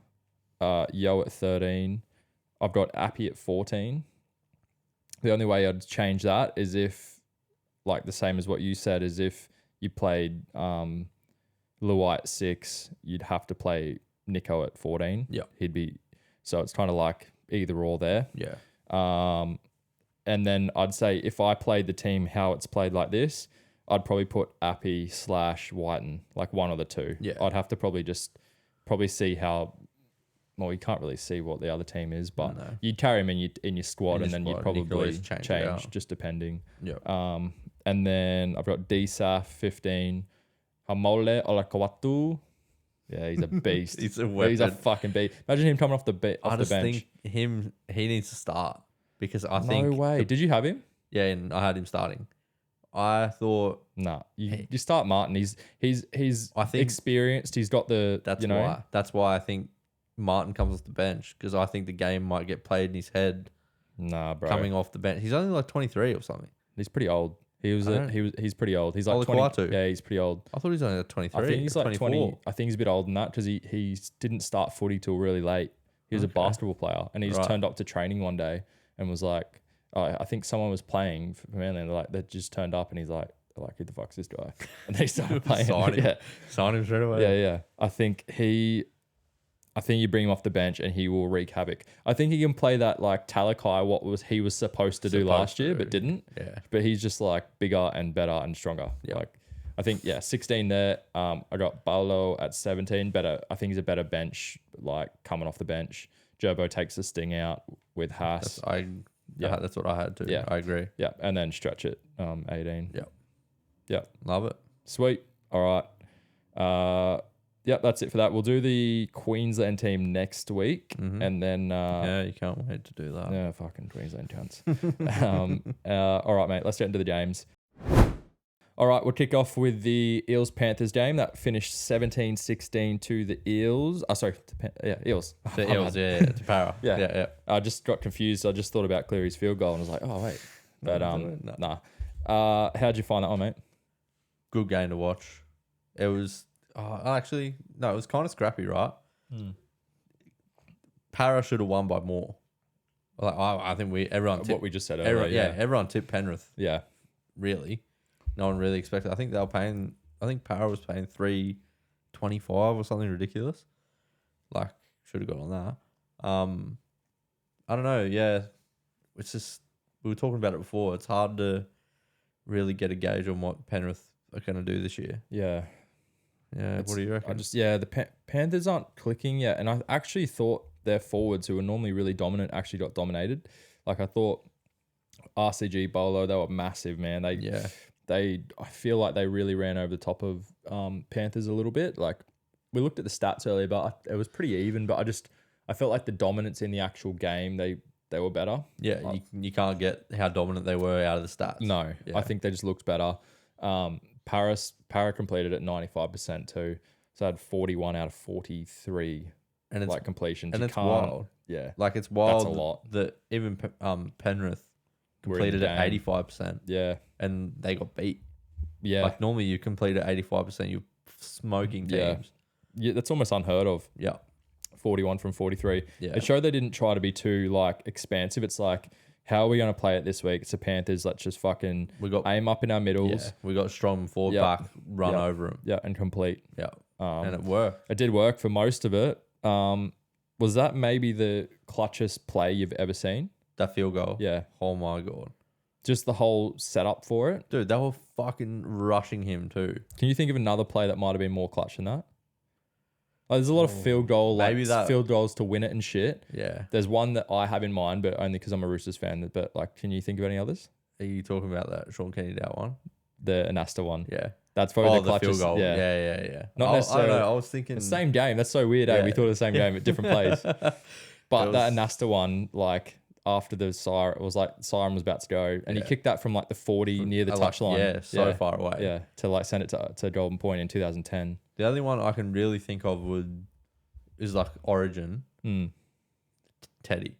Yo at 13. I've got Appy at 14. The only way I'd change that is if, like the same as what you said, is if you played Luai at 6, you'd have to play Nico at 14. Yep. He'd be, so it's kind of like either or there. Yeah. And then I'd say if I played the team how it's played like this, I'd probably put Appy / Whiten, like one of the two. Yeah. I'd have to probably see how. Well, you can't really see what the other team is, but No. you'd carry him in your squad, In your and then you'd squad, and you could probably always change it change out. just depending. Yeah. And then I've got DSAF 15, Hamole Olakawatu. Yeah, he's a beast. He's a He's a weapon. fucking beast. Imagine him coming off the I bench. just think he needs to start because I think No way. Did you have him? yeah, and I had him starting. I thought Nah. You start Martin. He's I think experienced. He's got the that's why I think Martin comes off the bench because I think the game might get played in his head Nah, bro. coming off the bench. He's only like 23 or something. He's pretty old. He's pretty old. He's like Ollie 20. Kawatu. Yeah, he's pretty old. I thought he was only like 23. I think he's like 24. 20. I think he's a bit older than that because he didn't start footy till really late. He was a basketball player and he just turned up to training one day and was like, I think someone was playing for Manly and they just turned up and he's like, who the fuck's this guy? And they started playing. Sign him straight away. Yeah. I think you bring him off the bench and he will wreak havoc. I think he can play that like Talakai, he was supposed to do last year, but didn't. Yeah. But he's just like bigger and better and stronger. Yeah. Like I think 16 there. I got Paolo at 17. Better. I think he's a better bench. Like coming off the bench, Gerbo takes the sting out with Haas. That's what I had too. Yeah. I agree. Yeah, and then stretch it. 18. Yeah. Yeah. Love it. Sweet. All right. Yep, that's it for that. We'll do the Queensland team next week, and then Yeah, you can't wait to do that. yeah, fucking Queensland cunts. All right, mate. Let's get into the games. All right, we'll kick off with the Eels Panthers game that finished 17-16 to the Eels. Eels. The Eels, to Para. Yeah. I just got confused. I just thought about Cleary's field goal and was like, oh wait, but nah. How'd you find that one, mate? Good game to watch. It was it was kind of scrappy, right? Para should have won by more. Like I think everyone tipped, what we just said earlier. everyone tipped Penrith. Yeah. Really, no one really expected. I think they were paying. I think Para was paying $3.25 or something ridiculous. Like should have got on that. I don't know. Yeah, it's just we were talking about it before. It's hard to really get a gauge on what Penrith are going to do this year. Yeah. Yeah, what do you reckon? The Panthers aren't clicking yet, and I actually thought their forwards, who are normally really dominant, actually got dominated. Like I thought, RCG, Bolo, they were massive, man. I feel like they really ran over the top of Panthers a little bit. Like we looked at the stats earlier, but it was pretty even. But I felt like the dominance in the actual game, they were better. Yeah, you can't get how dominant they were out of the stats. No, Yeah. I think they just looked better. Para completed at 95% too. So I had 41 out of 43 and it's completions. And it's wild. Yeah. Like it's wild. That's a lot. That even Penrith completed at 85%. Yeah. And they got beat. Yeah. Like normally you complete at 85%, you're smoking teams. Yeah, that's almost unheard of. Yeah. 41 from 43. Yeah. It showed they didn't try to be too expansive. It's like, how are we going to play it this week? It's the Panthers. Let's just fucking aim up in our middles. Yeah, we got strong forward back, run over them. Yeah, and complete. Yeah. And it worked. It did work for most of it. Was that maybe the clutchest play you've ever seen? That field goal. Yeah. Oh my God. Just the whole setup for it. Dude, they were fucking rushing him too. Can you think of another play that might have been more clutch than that? Like, there's a lot of field goals to win it and shit. Yeah. There's one that I have in mind, but only because I'm a Roosters fan. But can you think of any others? Are you talking about that Sean Kenny Dow one? The Anasta one. Yeah. That's probably the clutchest. Field goal. Yeah. Not necessarily. I don't know. I was thinking the same game. That's so weird. We thought of the same game at different plays. But that Anasta one, after the siren, it was like siren was about to go, and he kicked that from the 40 near the touchline. Yeah, far away. Yeah, to send it to Golden Point in 2010. The only one I can really think of is Origin. Teddy.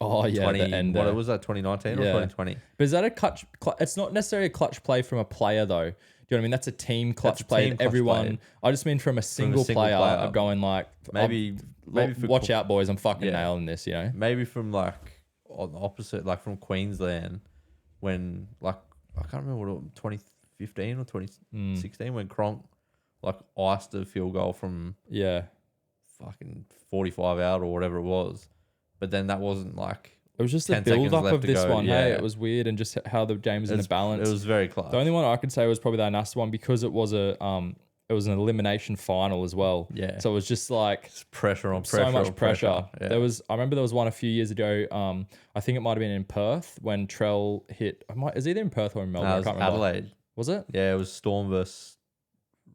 Oh yeah, the end. What was that? 2019 or 2020? But is that a clutch? It's not necessarily a clutch play from a player though. Do you know what I mean? That's a team clutch play. Everyone. I just mean from a single player. I'm going maybe watch out, boys. I'm fucking nailing this. You know. Maybe from on the opposite, from Queensland, when I can't remember what it was, 2015 or 2016 when Cronk iced a field goal from fucking 45 out or whatever it was, but then that wasn't it was just the build up of this one. Yeah. Hey, it was weird and just how the game was in a balance. It was very close. The only one I could say was probably that Nasta one because it was an elimination final as well. Yeah. So it was just pressure on pressure. So much pressure. Yeah. I remember there was one a few years ago. I think it might have been in Perth when Trell hit. Is either in Perth or in Melbourne? No, it was Adelaide. Was it? Yeah, it was Storm versus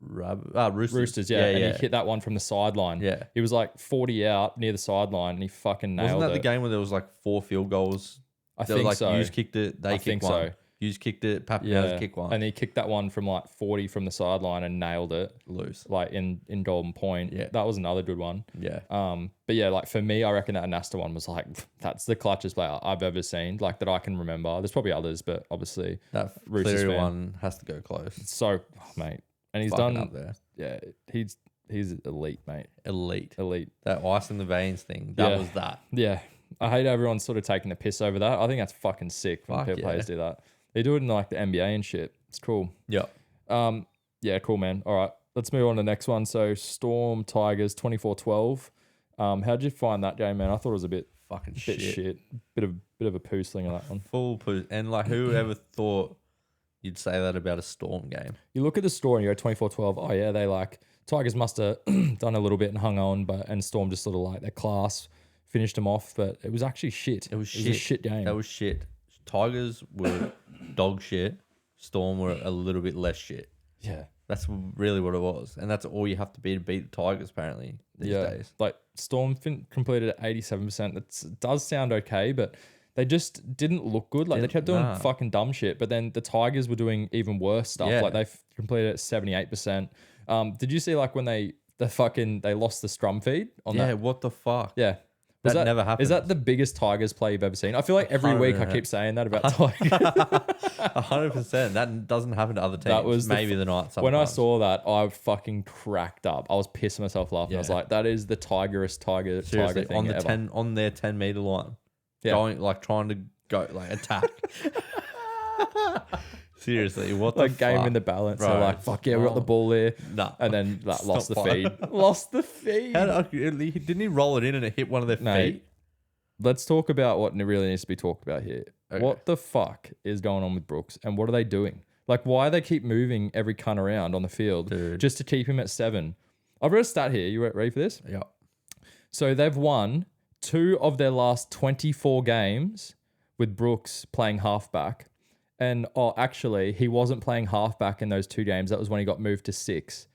Roosters. and he hit that one from the sideline. Yeah. He was like 40 out near the sideline, and he fucking nailed it. Wasn't that the game where there was like 4 field goals? I think so. Hughes kicked it, they kicked one. so. Hughes kicked it, Papiniotto kicked one. And he kicked that one from like 40 from the sideline and nailed it. Loose. Like in Golden Point. Yeah. That was another good one. Yeah. But yeah, like for me, I reckon that Anasta one was like, that's the clutchest player I've ever seen, like that I can remember. There's probably others, but obviously That Roosters Cleary fan. one has to go close. So, mate. And he's Fucking done, up there. yeah, he's elite, mate. Elite. Elite. That ice in the veins thing. That was that. Yeah. I hate everyone sort of taking the piss over that. I think that's fucking sick when players do that. They do it in like the NBA and shit. It's cool. Yeah. Yeah, cool, man. All right. Let's move on to the next one. So Storm Tigers 24-12. How'd you find that game, man? I thought it was a bit Fucking shit. Bit of a poo slinger, that one. Full poo. And like whoever thought you'd say that about a Storm game? You look at the score and you go 24-12. Oh yeah, they like Tigers must have done a little bit and hung on, and Storm just sort of like their class finished them off, but it was actually shit. It was a shit game. That was shit. Tigers were dog shit. Storm were a little bit less shit. Yeah. That's really what it was. And that's all you have to be to beat the Tigers, apparently, these days. Like Storm completed at 87%. That does sound okay, but they just didn't look good. Like they kept doing fucking dumb shit, but then the Tigers were doing even worse stuff. Yeah. Like they completed at 78%. Did you see like when they lost the scrum feed on that? Yeah, what the fuck? Yeah. That never happened. Is that the biggest Tigers play you've ever seen? I feel like every week I keep saying that about Tigers. 100%. That doesn't happen to other teams. That was maybe the night. When I saw that, I fucking cracked up. I was pissing myself laughing. I was like, that is the Tigerest Tiger Seriously, thing on the ever. on their 10-meter line. Yeah. Going like trying to go like attack. Seriously, what the Like game fuck? in the balance. Bro, They're like, fuck yeah, we got the ball there. Nah. And then like, lost the not feed. Lost the feed. Didn't he roll it in and it hit one of their feet? Let's talk about what really needs to be talked about here. Okay. What the fuck is going on with Brooks and what are they doing? Like, why they keep moving every cunt around on the field just to keep him at 7? I've read a stat here. You ready for this? Yeah. So they've won 2 of their last 24 games with Brooks playing halfback. And actually, he wasn't playing halfback in those 2 games. That was when he got moved to 6.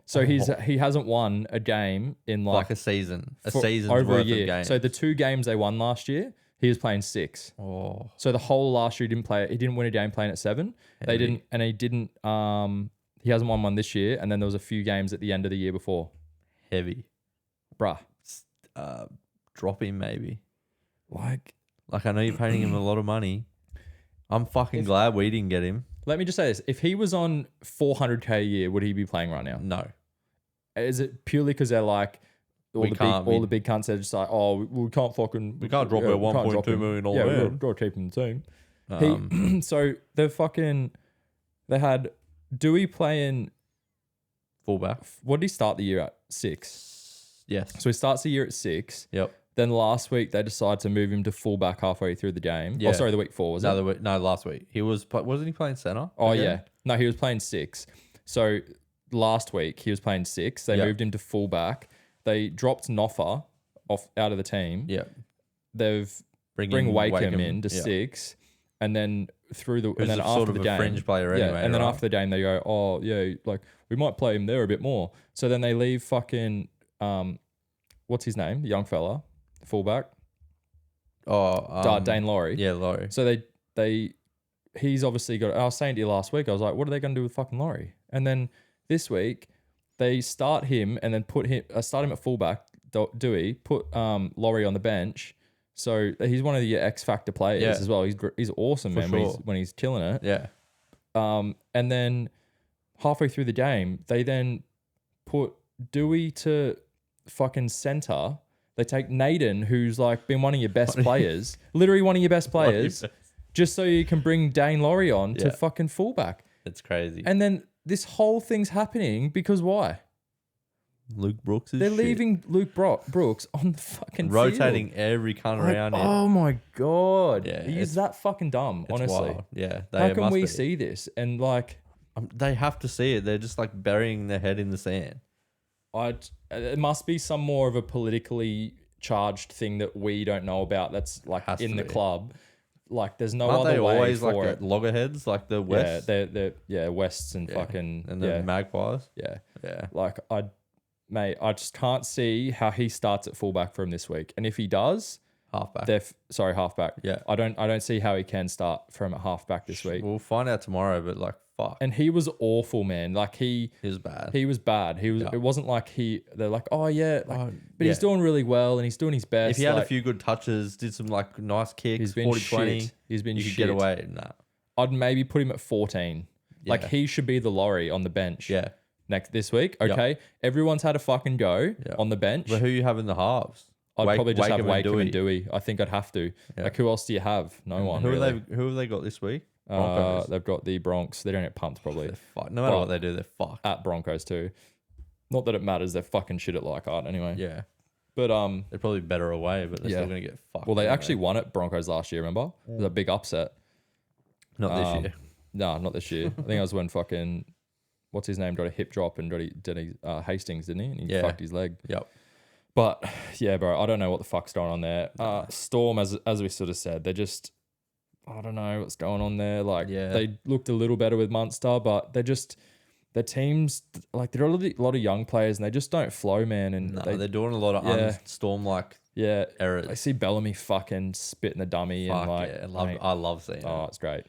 So he hasn't won a game in like a season. A for season's over worth a year. of games. So the 2 games they won last year, he was playing 6. Oh. So the whole last year he didn't play. He didn't win a game playing at 7. They didn't, and he didn't. He hasn't won one this year. And then there was a few games at the end of the year before. Heavy. Bruh. Drop him maybe. Like I know you're paying him a lot of money. I'm fucking glad we didn't get him. Let me just say this: if he was on 400K a year, would he be playing right now? No. Is it purely because they're like all the big cunts are just like, oh, we can't fucking We can't drop our $1.2 million Yeah, man. we've got to keep him in the team. So they had Dewey playing fullback. What did he start the year at? 6. Yes. So he starts the year at 6. Yep. Then last week they decided to move him to fullback halfway through the game. Yeah. Oh, sorry, the week 4 was it? No, last week he wasn't he playing center? Oh again? yeah, no, he was playing 6. So last week he was playing 6. They moved him to fullback. They dropped Noffa out of the team. Yeah. They've bring Wakeham in to 6, and then and then after the game, fringe player anyway. and then after the game they go, oh yeah, like we might play him there a bit more. So then they leave fucking what's his name, the young fella, the fullback. Dane Laurie. Yeah, Laurie. So he's obviously got. I was saying to you last week, I was like, what are they going to do with fucking Laurie? And then this week they start him and then start him at fullback. Dewey put Laurie on the bench. So he's one of the X Factor players as well. He's awesome, man. Sure. When he's killing it. Yeah. And then halfway through the game, they then put Dewey to fucking center. They take Naden, who's like been one of your best players, literally one of your best players, just so you can bring Dane Laurie on to fucking fullback. It's crazy. And then this whole thing's happening because why? Luke Brooks is They're shit. leaving Luke Brooks on the fucking rotating field. every cunt around him. Oh my God. Yeah, He's that fucking dumb, honestly. Wild. Yeah. How can we see this? And like... they have to see it. They're just like burying their head in the sand. It must be some more of a politically charged thing that we don't know about that's like in the club. like there's no Aren't other they way always for like it. the loggerheads, like the West? Yeah, they're Wests and Yeah. fucking And the Magpies. yeah. Yeah. Like I just can't see how he starts at fullback for him this week. And if he does, Halfback. halfback. Yeah. I don't see how he can start for him at halfback this week. We'll find out tomorrow, but like, fuck. And he was awful, man. Like He was bad. he was bad. He was. Yeah. It wasn't like they're like, oh yeah, like, Oh, but he's doing really well and he's doing his best. If he had like, a few good touches, did some like nice kicks, he's been 40-20, shit. He's been you could shit. get away in that. I'd maybe put him at 14. Like Yeah. he should be the lorry on the bench. Yeah. This week. Okay. Everyone's had a fucking go on the bench. But who you have in the halves? I'd probably just have Wakeham Wakeham and Dewey. I think I'd have to. Yeah. Like, who else do you have? No one. Who really. who have they got this week? Broncos. They've got the Bronx. They don't get pumped probably. They're fucked. No matter But- what they do, they're fucked. At Broncos too. Not that it matters. They're fucking shit at Leichhardt anyway. Yeah. But They're probably better away, but they're Yeah. still going to get fucked. well, they anyway. actually won at Broncos last year. Remember? It was a big upset. Not this year. No, not this year. I think it was when fucking what's his name got a hip drop and did he Hastings, didn't he? And he Yeah. fucked his leg. Yep. But yeah, bro, I don't know what the fuck's going on there. Storm, as we sort of said, they're just I don't know what's going on there. Like Yeah. they looked a little better with Munster, but they're just their teams like they're a lot of young players and they just don't flow, man. And No, they're doing a lot of unstorm like yeah. errors. I see Bellamy fucking spitting the dummy Fuck and like yeah, mate, I love seeing oh, it. it's great.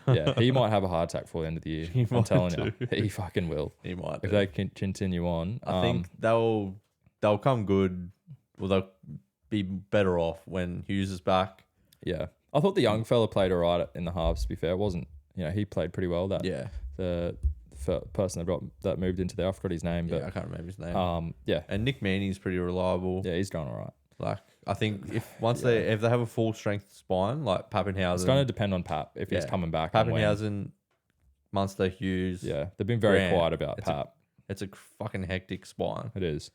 Yeah, he might have a heart attack before the end of the year. I'm might telling too. you, he fucking will. He might. If do. they can continue on, I think they'll come good. Well, they'll be better off when Hughes is back. yeah. I thought the young fella played all right in the halves. To be fair, wasn't he played pretty well. That Yeah. the person that moved into there, I forgot his name, Yeah, I can't remember his name. but yeah, And Nick Meaney's pretty reliable. yeah, he's going all right. Like I think if they have a full strength spine like Pappenhausen, It's going to depend on Pap if he's Yeah. coming back. and when. Pappenhausen, Munster, Hughes. Yeah, they've been very Grant. quiet about It's a- Pap. It's a fucking hectic spine. It is.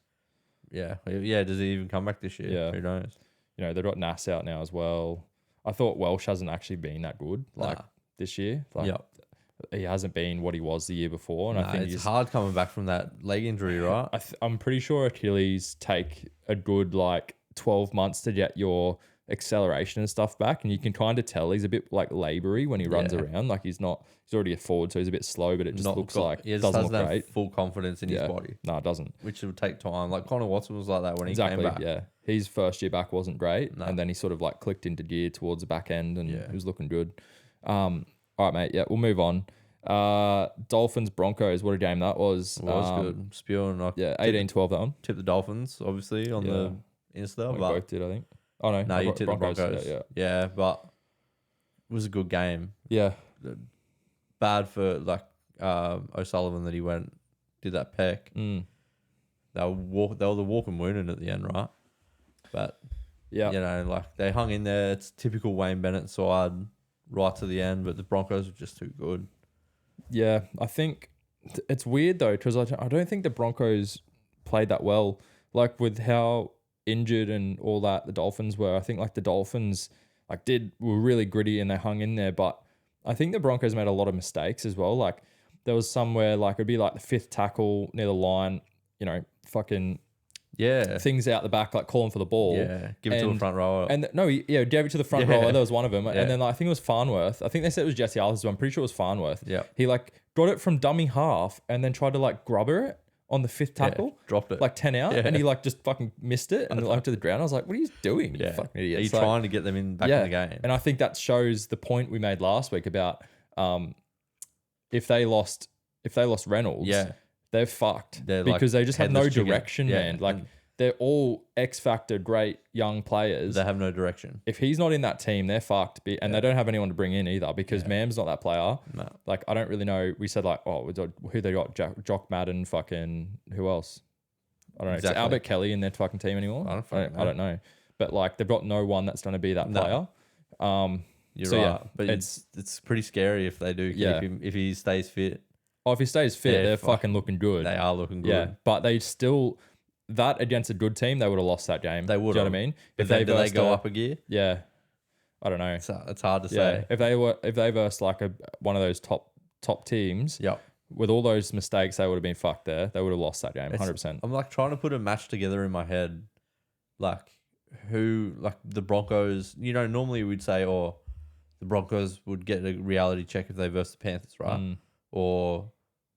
Yeah. Yeah. Does he even come back this year? Yeah. Who knows? They've got Nass out now as well. I thought Welsh hasn't actually been that good like Nah. this year. Like, Yep. he hasn't been what he was the year before, and I think it's he's. hard coming back from that leg injury, right? I'm pretty sure Achilles take a good like 12 months to get your acceleration and stuff back, and you can kind of tell he's a bit like laboury when he runs Yeah. around. Like he's already a forward, so he's a bit slow, but it just looks like he just doesn't doesn't look have great. full confidence in his body, No, it doesn't. which will take time. Like Connor Watson was like that when he Exactly. came back. Yeah, his first year back wasn't great, No. and then he sort of like clicked into gear towards the back end, and Yeah. he was looking good. All right, mate. Yeah, we'll move on. Dolphins Broncos. What a game that was. It was good. Spewing. I Yeah, 18-12 that one. tipped the Dolphins, obviously, on the Insta. We But both did, I think. Oh no, no, you tipped the Broncos. Yeah. But it was a good game. Yeah. Bad for like O'Sullivan that he did that peck. Mm. They were the walking wounded at the end, right? But Yeah. like they hung in there. It's typical Wayne Bennett side right to the end, but the Broncos were just too good. Yeah, I think it's weird though because I don't think the Broncos played that well. Like with how injured and all that the Dolphins were, I think like the Dolphins were really gritty and they hung in there. But I think the Broncos made a lot of mistakes as well. Like there was somewhere like it'd be like the fifth tackle near the line, fucking Yeah, things out the back, like calling for the ball. yeah. Give it to a And- front rower. And he gave it to the front Yeah. rower. That was one of them. Yeah. And then I think it was Farnworth. I think they said it was Jesse Arthur, so I'm pretty sure it was Farnworth. Yeah. He like got it from dummy half and then tried to like grubber it on the fifth tackle. dropped it. Like 10 out. Yeah. And he like just fucking missed it and like to the ground. I was like, what are you doing? You yeah, fucking are idiot. you It's like- trying to get them back in the game? And I think that shows the point we made last week about if they lost Reynolds, Yeah. they're fucked. They're, like, because they just have no headless chicken. direction, Yeah, man. Like and- they're all X Factor great young players. They have no direction. If he's not in that team, they're fucked. And they don't have anyone to bring in either because Mam's not that player. No. Like, I don't really know. We said, like, who they got? Jock Madden, fucking, who else? I don't know. Exactly. Is Albert Kelly in their fucking team anymore? I don't know. But, like, they've got no one that's going to be that player. You're So, right. yeah, But it's pretty scary if they do keep him, if he stays fit. Oh, if he stays fit, Yeah, they're fuck. fucking looking good. They are looking good. Yeah, but they still, that against a good team, they would have lost that game. They would. Do you know what I mean? If they versed go up a gear, Yeah. I don't know. it's hard to Yeah, say. if they versed like one of those top teams, Yep. with all those mistakes, they would have been fucked there. They would have lost that game, 100%. I'm like trying to put a match together in my head, like who, like the Broncos. Normally we'd say, the Broncos would get a reality check if they versus the Panthers, right? Or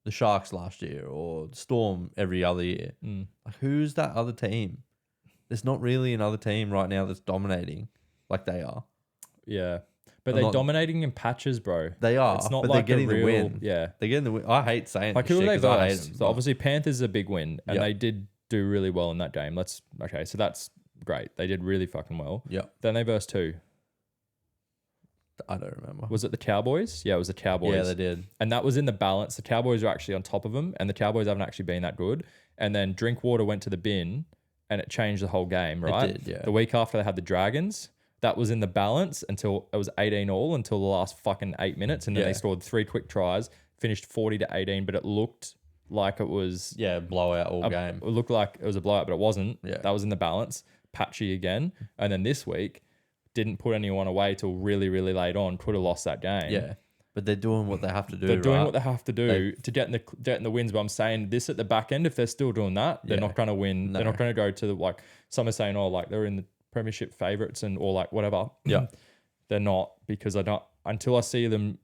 the Sharks last year, or the Storm every other year. Like, who's that other team? There's not really another team right now that's dominating like they are. Yeah. But I'm they're not- dominating in patches, bro. They are, It's not but like they're getting a real, the win. Yeah. They're getting the win. I hate saying Like, this who shit are they 'cause I hate versed? them. So obviously Panthers is a big win, and Yeah. they did do really well in that game. Okay, so that's great. They did really fucking well. Yeah, Then they versed who? I don't remember. Was it the Cowboys? Yeah, it was the Cowboys. Yeah, they did. And that was in the balance. The Cowboys were actually on top of them, and the Cowboys haven't actually been that good. And then Drinkwater went to the bin, and it changed the whole game, right? It did, yeah. The week after they had the Dragons, that was in the balance until it was 18 all until the last fucking 8 minutes, and then Yeah. they scored 3 quick tries, finished 40-18, but it looked like it was Yeah, blowout all game. It looked like it was a blowout, but it wasn't. Yeah. That was in the balance. Patchy again, and then this week didn't put anyone away till really, really late on. Could have lost that game. Yeah, but they're doing what they have to do. They're doing right? what they have to do to get in the wins. But I'm saying this at the back end, if they're still doing that, they're Yeah. not going to win. No. They're not going to go to the, like, some are saying, oh, like they're in the premiership favourites and or like whatever. Yeah. They're not, because I don't until I see them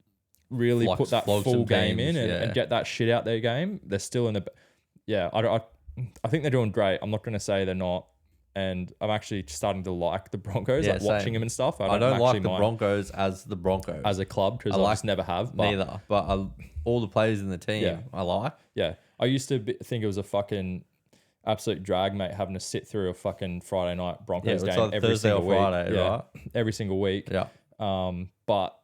really Flog put that some full game teams, in and get that shit out their game. They're still in the I think they're doing great. I'm not going to say they're not. And I'm actually starting to like the Broncos, Yeah, like watching same. them and stuff. I don't like actually the mind Broncos as the Broncos as a club because I I like just never have. But neither, but all the players in the team Yeah. I like. yeah, I used to think it was a fucking absolute drag, mate, having to sit through a fucking Friday night Broncos Yeah, it's game like every Thursday or single week. Friday, Yeah, right? every single week. Yeah, But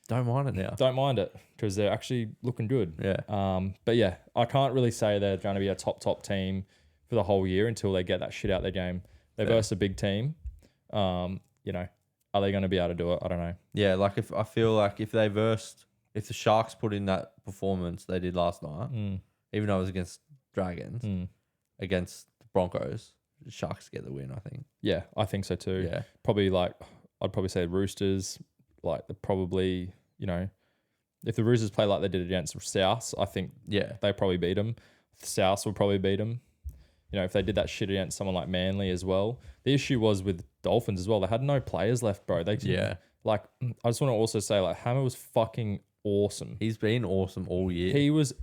don't mind it now. don't mind it because they're actually looking good. Yeah, But yeah, I can't really say they're going to be a top team for the whole year until they get that shit out their game. They versus a big team. You know, are they going to be able to do it? I don't know. yeah. Like if I feel like if the Sharks put in that performance they did last night, even though it was against Dragons, against the Broncos, the Sharks get the win. I think. Yeah, I think so too. Yeah, Probably I'd probably say Roosters, like they're probably, you know, if the Roosters play like they did against South, I think yeah, they probably beat them. South will probably beat them. You know, if they did that shit against someone like Manly as well. The issue was with Dolphins as well. They had no players left, bro. yeah. Like, I just want to also say, like, Hammer was fucking awesome. He's been awesome all year. He was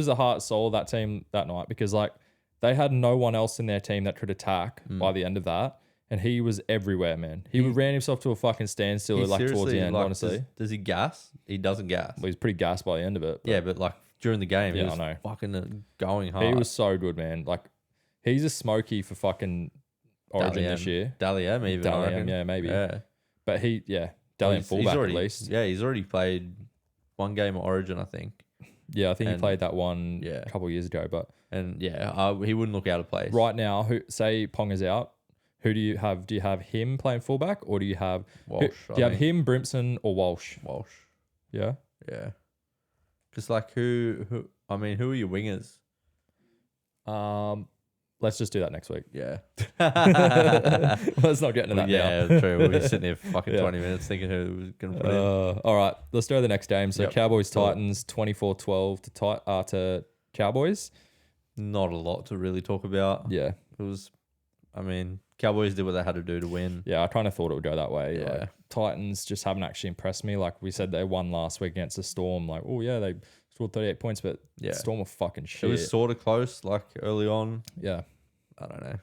the heart soul of that team that night because, like, they had no one else in their team that could attack by the end of that. And he was everywhere, man. He ran himself to a fucking standstill, He like, towards seriously, the end, like, honestly. Does he gas? He doesn't gas. Well, he's pretty gassed by the end of it. Yeah, but like during the game, Yeah, he was I know. fucking going hard. He was so good, man. Like, he's a smoky for fucking Origin this year. Dally M even. Dally I M, reckon. yeah, maybe. Yeah. But Dally He's fullback already, at least. Yeah, he's already played one game of Origin, I think. Yeah, I think he And- played that one yeah. a couple of years ago. But And yeah, he wouldn't look out of place. right now, say Ponga's out, who do you have? Do you have him playing fullback, or do you have Walsh. do you have him, Brimson, or Walsh? Walsh. Yeah. Yeah. Because like who? I mean, who are your wingers? Let's just do that next week. Yeah. Let's not get into that now. Yeah, true. We'll be sitting there for fucking Yeah. 20 minutes thinking who was going to put in. All right, let's go to the next game. So Yep. Cowboys Cool. Titans 24-12 to Cowboys. Not a lot to really talk about. Yeah, It was, I mean, Cowboys did what they had to do to win. yeah. I kind of thought it would go that way. Yeah. Like, Titans just haven't actually impressed me. Like we said, they won last week against the Storm. Like, oh yeah, they scored 38 points, but Yeah. Storm were fucking It shit. was sort of close, like early on. Yeah, I don't know.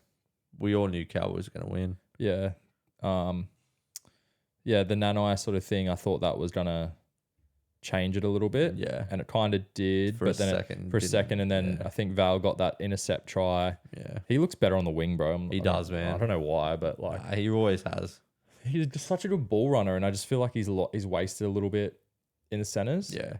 We all knew Cowboys were going to win. yeah, yeah. The Nanai sort of thing. I thought that was gonna change it a little bit. Yeah. And it kind of did, For but a then second, for a didn't- second, and then yeah. I think Val got that intercept try. Yeah. He looks better on the wing, bro. He does, man. I don't know why, but like He always has. he's just such a good ball runner, and I just feel like he's wasted a little bit in the centers. Yeah.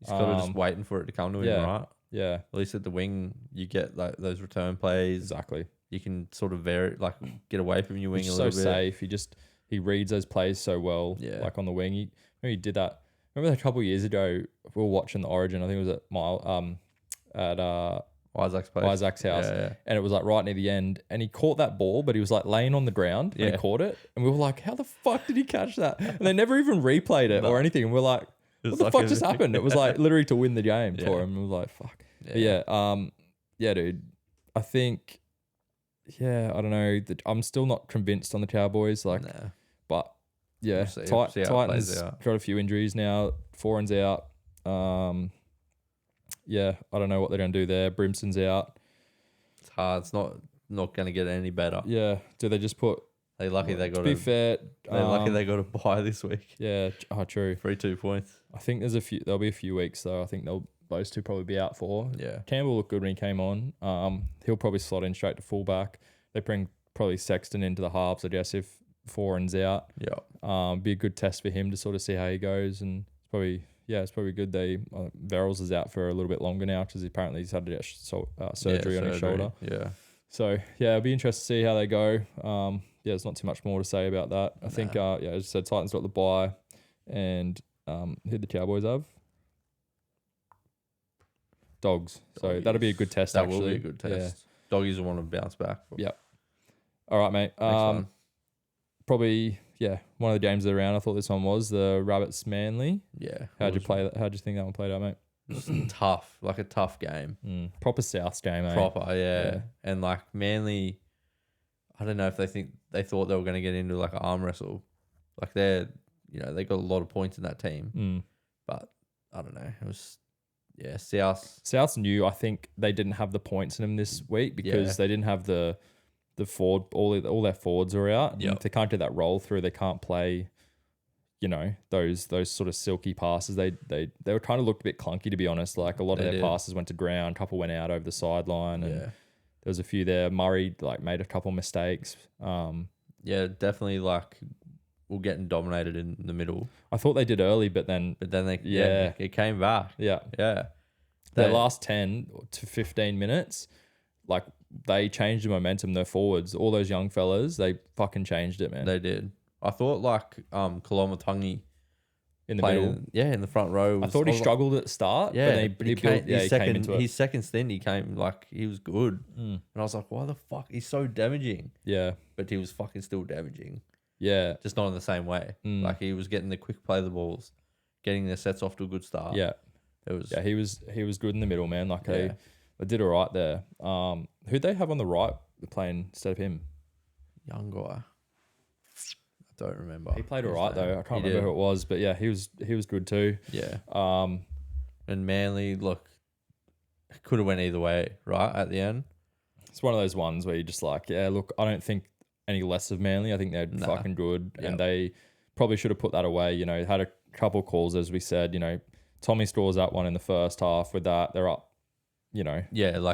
He's got to just waiting for it to come to him, yeah. right? Yeah, At least at the wing, you get like those return plays. exactly. You can sort of get away from your wing He's a so little bit. safe. He reads those plays so well. Yeah. Like on the wing, he did that. Remember a couple of years ago, we were watching the Origin. I think it was at Isaac's place. Isaac's house, Yeah. and it was like right near the end, and he caught that ball, but he was like laying on the ground when Yeah. he caught it, and we were like, "How the fuck did he catch that?" And they never even replayed it or anything, and we're like, "What was the like fuck a- just happened?" It was like literally to win the game Yeah. for him. It was like, "Fuck." Yeah. But yeah, dude. I think, I don't know. I'm still not convinced on the Cowboys, like, Nah. but Yeah, see how it plays Titans out. got a few injuries now. Foran's out. Yeah, I don't know what they're going to do there. Brimson's out. It's hard. It's not going to get any better. Yeah, do they just put... They're lucky they to got be a fair... They're lucky they got a bye this week. Yeah, true. 2 points. I think there'll be a few weeks though. I think those two probably be out for. Yeah. Campbell looked good when he came on. He'll probably slot in straight to fullback. They bring probably Sexton into the halves, I guess, if Foran's out. Yeah. Be a good test for him to sort of see how he goes, and it's probably good. Verrills is out for a little bit longer now because apparently he's had to get surgery on his shoulder. Yeah. So yeah, it'll be interesting to see how they go. There's not too much more to say about that. I think as I said, Titans got the bye, and who the Cowboys have? Dogs. So that'll be a good test. That will be a good test. Yeah. Doggies will want to bounce back. Yep. All right, mate. Next one. Probably one of the games of the round. I thought this one was the Rabbits Manly. Yeah. How'd you play that? How'd you think that one played out, mate? Tough, like a tough game. Proper Souths game, mate. Proper, yeah. And like Manly, I don't know if they thought they were going to get into like an arm wrestle. Like they got a lot of points in that team. But I don't know. It was, Souths knew, I think they didn't have the points in them this week because they didn't have the forward, all their forwards are out. Yep. If they can't do that roll through, they can't play, those sort of silky passes. They were kind of looked a bit clunky, to be honest. Like a lot of their passes went to ground, a couple went out over the sideline, and there was a few there. Murray made a couple mistakes. Definitely we're getting dominated in the middle. I thought they did early, but then it came back. Yeah. Their last 10 to 15 minutes, they changed the momentum. Their forwards, all those young fellas, they fucking changed it, man. They did. I thought Kolomatangi in the middle. In the front row. I thought he struggled at the start. Yeah, but he came into it. His second stint, he came he was good. And I was like, why the fuck? He's so damaging. Yeah. But he was fucking still damaging. Yeah. Just not in the same way. He was getting the quick play of the balls, getting their sets off to a good start. Yeah. It was. Yeah, he was good in the middle, man. They did all right there. Who'd they have on the right playing instead of him? Young guy. I don't remember. He played all right though. I can't remember who it was, but yeah, he was good too. Yeah. And Manly, look, could have went either way, right? At the end. It's one of those ones where you're just like, look, I don't think any less of Manly. I think they're fucking good, and they probably should have put that away. Had a couple calls, as we said. Tommy scores that one in the first half. With that, they're up. Yeah,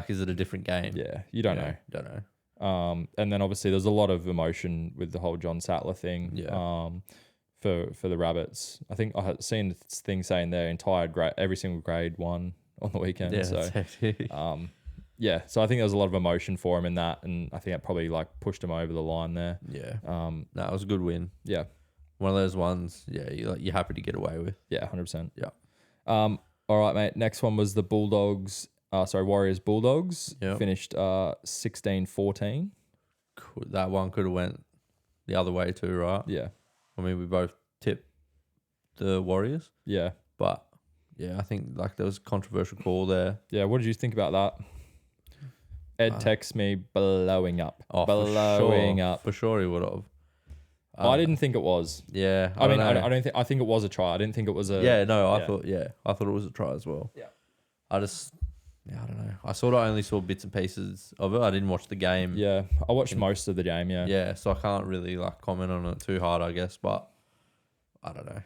is it a different game? Yeah, you don't know. Don't know. And then obviously there's a lot of emotion with the whole John Sattler thing. Yeah. For the Rabbits, I think I had seen this thing saying their entire grade, every single grade won on the weekend. Yeah, so that's hectic. so I think there was a lot of emotion for him in that, and I think that probably pushed him over the line there. Yeah. It was a good win. Yeah. One of those ones. Yeah, you're happy to get away with. Yeah, 100%. Yeah. All right, mate. Next one was the Bulldogs. Warriors Bulldogs. Yep. Finished 16-14. That one could have went the other way too, right? Yeah. I mean, we both tipped the Warriors. Yeah. But I think there was a controversial call there. Yeah. What did you think about that? Ed texts me blowing up. Oh, blowing up. For sure he would have. I didn't think it was. Yeah. I think it was a try. I didn't think it was a. I thought it was a try as well. Yeah. I don't know. I only saw bits and pieces of it. I didn't watch the game. Yeah. I watched most of the game. Yeah. Yeah. So I can't really comment on it too hard, I guess. But I don't know.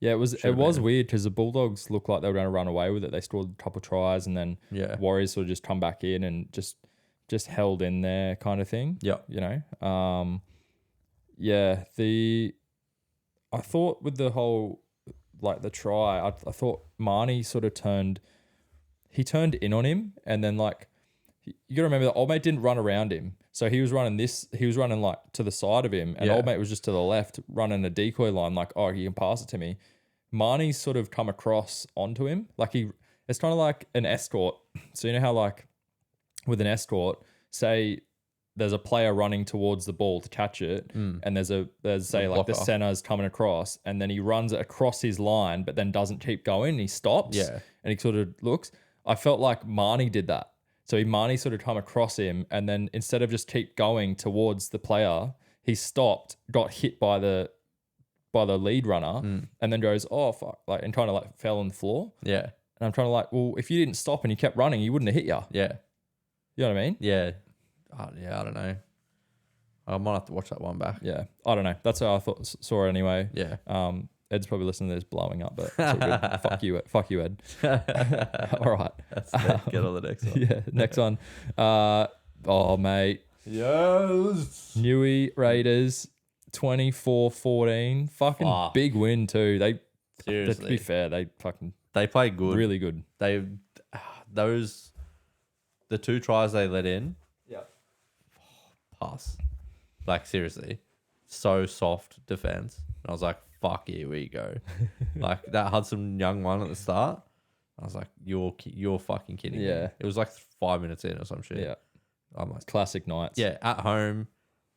Yeah, it was weird because the Bulldogs looked like they were going to run away with it. They scored a couple of tries, and then Warriors sort of just come back in and just held in there, kind of thing. Yeah. I thought with the whole the try, I thought Marnie sort of turned in on him, and then you got to remember that old mate didn't run around him. So he was running to the side of him, and old mate was just to the left running a decoy line he can pass it to me. Marnie's sort of come across onto him. It's kind of like an escort. So you know how with an escort, say there's a player running towards the ball to catch it, and there's the center's coming across, and then he runs it across his line, but then doesn't keep going. He stops, and he sort of looks. I felt like Marnie did that. So Marnie sort of come across him, and then instead of just keep going towards the player, he stopped, got hit by the by the lead runner and then goes, oh, fuck, like, and kind of like fell on the floor. Yeah. And I'm trying to like, well, if you didn't stop and you kept running, he wouldn't have hit you. Yeah. You know what I mean? Yeah. I don't know. I might have to watch that one back. Yeah. I don't know. That's how I saw it anyway. Yeah. Ed's probably listening to this blowing up, but it's all good. Fuck you, Ed. All right. That's it. Get on the next one. Yeah. Next one. Oh, mate. Yes. Newey Raiders 24-14. Fucking big win too. Seriously. To be fair, They played good. Really good. The 2 tries they let in. Yeah. Pass. Like, seriously. So soft defense. And I was like, fuck, here we go. Like, that Hudson Young one at the start. I was like, you're fucking kidding me. It was like 5 minutes in or some shit. Yeah. I'm like, Classic Knights. yeah, at home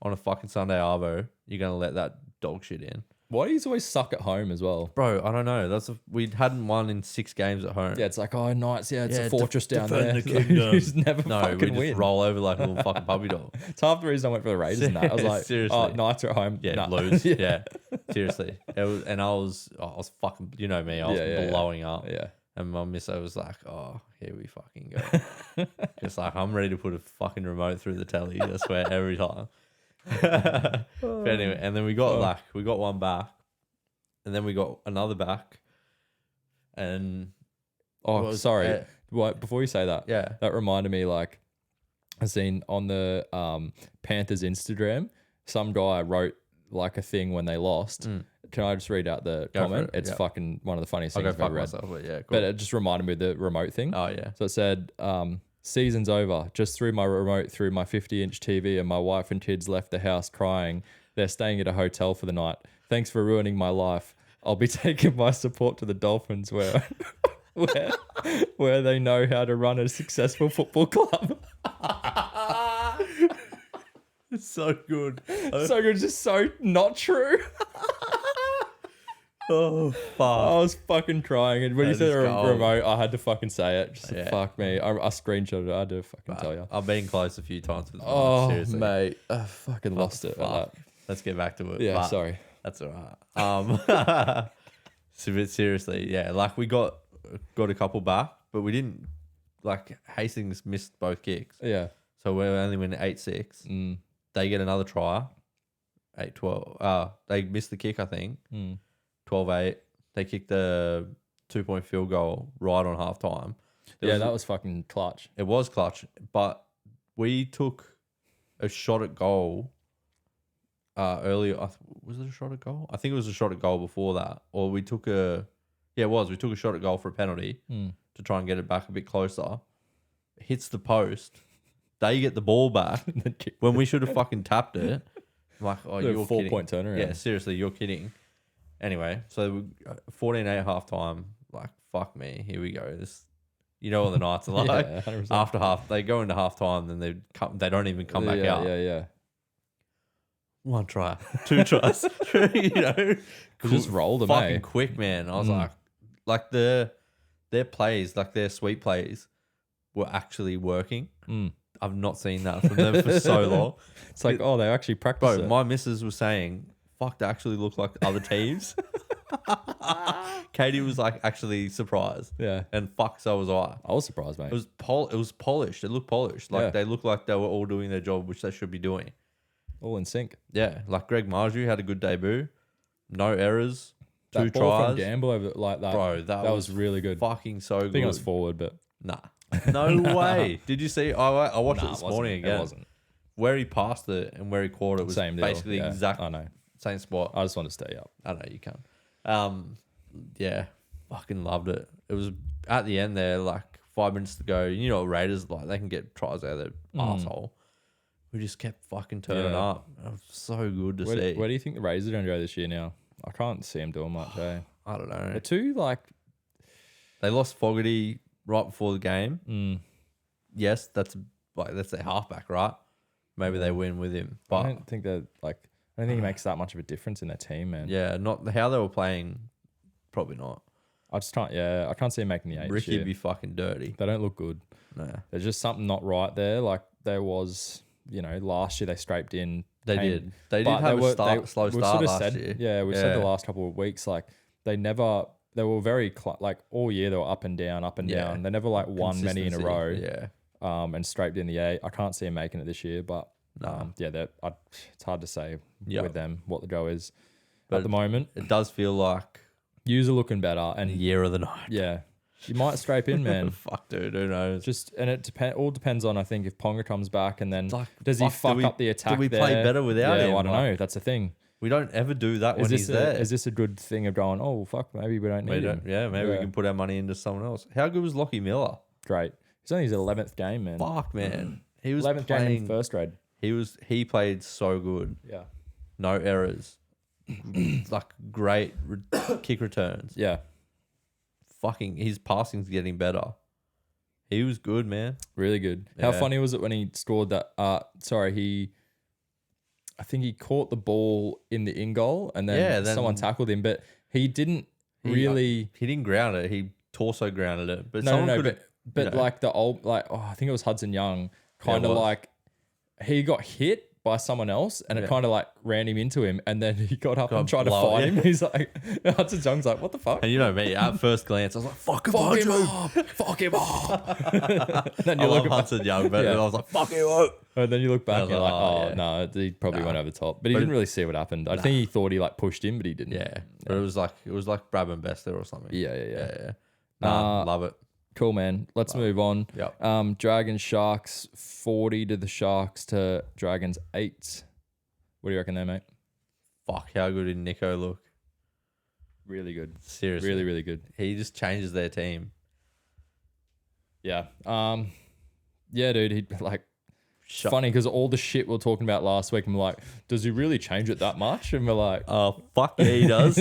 on a fucking Sunday arvo, you're going to let that dog shit in. Why do you always suck at home as well? Bro, I don't know. We hadn't won in 6 games at home. Yeah, it's like, oh, Knights, it's Yeah, a fortress down defend there. the kingdom. You just never No, fucking we just win. roll over like a little fucking puppy dog. It's half the reason I went for the Raiders and that. I was like, Seriously. oh, Knights are at home. Yeah, Nah. lose. Yeah. Seriously. I was fucking, you know me, I was blowing up. Yeah. And my misso was like, oh, here we fucking go. Just like, I'm ready to put a fucking remote through the telly, I swear, every time. But anyway, and then we got one back. And then we got another back. And sorry. Before you say that, yeah. that reminded me, like, I seen on the Panthers Instagram, some guy wrote like a thing when they lost. Can I just read out the comment? It's fucking one of the funniest things I've ever read. Myself, but yeah, cool. But it just reminded me of the remote thing. Oh, yeah. So it said, season's over. Just threw my remote through my 50-inch TV and my wife and kids left the house crying. They're staying at a hotel for the night. Thanks for ruining my life. I'll be taking my support to the Dolphins where they know how to run a successful football club. It's so good. So good, just so not true. Oh, fuck. I was fucking crying. And when you said is gold. remote, I had to fucking say it. Just fuck me. I screenshotted it. I had to fucking tell you. I've been close a few times with seriously. Mate. I fucking lost it. Fuck. Let's get back to it. Yeah, but sorry. That's all right. So seriously, yeah, like we got a couple back, but we didn't, like, Hastings missed both kicks. Yeah. So we only win 8-6. They get another try, 8-12. They missed the kick, I think. 12-8. They kicked the 2-point field goal right on halftime. That was fucking clutch. It was clutch, but we took a shot at goal earlier. Was it a shot at goal? I think it was a shot at goal before that. Or we took a shot at goal for a penalty to try and get it back a bit closer. It hits the post. They get the ball back when we should have fucking tapped it. I'm like, oh, you're 4-point turnaround. Yeah, seriously, you're kidding. Anyway, so 14-8 at halftime. Like, fuck me. Here we go. This, you know what the Knights are like. Yeah, 100%. After half, they go into halftime, then they don't even come back out. Yeah. 1 try, 2 tries. You know, Just rolled them, fucking quick, man. I was like their plays, like their sweep plays, were actually working. I've not seen that from them for so long. It's like, they actually practiced it. My missus was saying, fuck, they actually look like other teams. Katie was like actually surprised. Yeah. And fuck, so was I. I was surprised, mate. It was polished. It looked polished. Like they looked like they were all doing their job, which they should be doing. All in sync. Yeah. Like Greg Marju had a good debut. No errors. That 2 ball tries. from Gamble over like that. Bro, that was really good. Fucking so good. I think I was forward, but Nah. No way. Did you see? I watched it this morning again. It wasn't. Where he passed it and where he caught it was Same deal. basically Yeah, exact I know. same spot. I just want to stay up. I know you can. Yeah, fucking loved it. It was at the end there, like 5 minutes to go. You know what Raiders are like? They can get tries out of their asshole. We just kept fucking turning up. It was so good to see. Where do you think the Raiders are going to go this year now? I can't see them doing much, eh? I don't know. They're too, like... They lost Fogarty right before the game. Yes, that's their halfback, right? Maybe they win with him. But I don't think that, like... I don't think it makes that much of a difference in their team, man. yeah, not how they were playing. Probably not. I just can't. Yeah, I can't see them making the 8 Ricky'd be fucking dirty. They don't look good. No. There's just something not right there. Like there was last year they scraped in. They came- did. They did but have they a were- slow we've start sort of last said, year. Yeah, we've said the last couple of weeks, like they were very like all year they were up and down, up and Yeah. down. They never like won many in a Consistency, row. Yeah. And scraped in the eight. I can't see them making it this year, but No. it's hard to say Yep. with them what the go is But at the moment. It does feel like Yous are looking better, and year of the night. yeah, you might scrape in, man. Fuck, dude. Who knows? All depends on, I think, if Ponga comes back, and then Like, does he fuck, fuck up the attack? Do we play there? better without Yeah, him? well, I don't Like, know. That's the thing. We don't ever do that when he's Is there. this a good thing of going? Oh fuck, maybe we don't We need don't, him. yeah, maybe we can put our money into someone else. How good was Lockie Miller? Great. It's only his 11th game, man. Fuck, man. He was 11th game in playing. first grade. He played so good. Yeah. No errors. Like great kick returns. Yeah. Fucking his passing's getting better. He was good, man. Really good. How Yeah. funny was it when he scored that? I think he caught the ball in the in goal, and then, then- someone tackled him, but he didn't really. He didn't ground it. He torso grounded it. But No, someone no, could but like the old, like I think it was Hudson Young, kind it of was. like he got hit by someone else, and it Yeah. kind of like ran him into him, and then he got up Got and tried to blow- fight yeah. him. He's like, Hudson Young's like, what the fuck? And you know me, at first glance, I was like, fuck him up. Fuck him up. And then I you love look, Hudson Young, but Yeah. I was like, fuck him up. and then you look back, I and was you're like, like, oh yeah. no, he probably went over the top, but he But didn't really see what happened. I think he thought he like pushed him, but he didn't. Yeah. But it was like Brabham Bester or something. Yeah. Nah, love it. Cool, man. Let's move on. Yep. Dragons Sharks 40 to the Sharks to Dragons 8. What do you reckon there, mate? Fuck, how good did Nico look? Really good. Seriously. Really, really good. He just changes their team. Yeah. Yeah, dude. He like funny because all the shit we were talking about last week, I'm like, does he really change it that much? And we're like, Oh, fuck yeah, he does.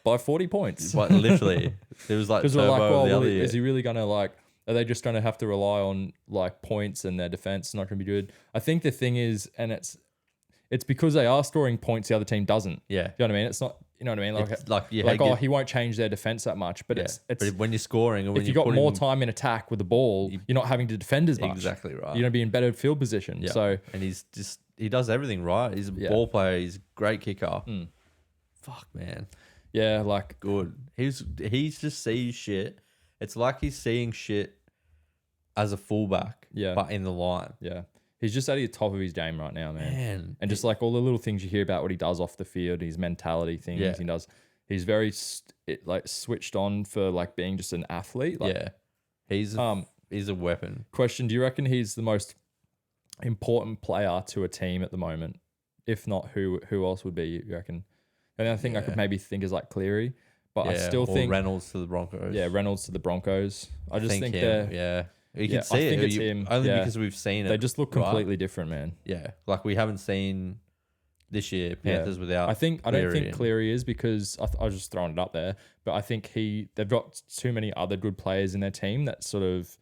by 40 points. But literally, it was like Because turbo we're like, well, the other year. is he really gonna like? Are they just gonna have to rely on like points and their defense not gonna be good? I think the thing is, and it's because they are scoring points the other team doesn't. Yeah. You know what I mean? It's not. You know what I mean? Like, It's like, yeah, like hey, oh, give- he won't change their defense that much, but yeah. it's But when you're scoring, or when if you you're got more putting- time in attack with the ball, you're not having to defend as much. Exactly right. You're gonna be in better field position. Yeah. So and he does everything right. He's a Yeah. ball player. He's a great kicker. Fuck, man. yeah, like Good. He's just sees shit. It's like he's seeing shit as a fullback. Yeah. But in the line. yeah, he's just at the top of his game right now, man. Man. And just like all the little things you hear about what he does off the field, his mentality things Yeah. he does. He's very like switched on for like being just an athlete. Like, yeah. He's a weapon. Question: do you reckon he's the most important player to a team at the moment? If not, who else would be? You reckon? And I think I could maybe think is like Cleary, but I still or think Reynolds to the Broncos. yeah, Reynolds to the Broncos. I just think him. they're Yeah. You Yeah, can see I think it. it's him. Only Yeah. because we've seen it. they just look right? completely different, man. Yeah. Like we haven't seen this year Panthers without I don't Cleary think in. Cleary is because I was just throwing it up there, but I think they've got too many other good players in their team that sort of,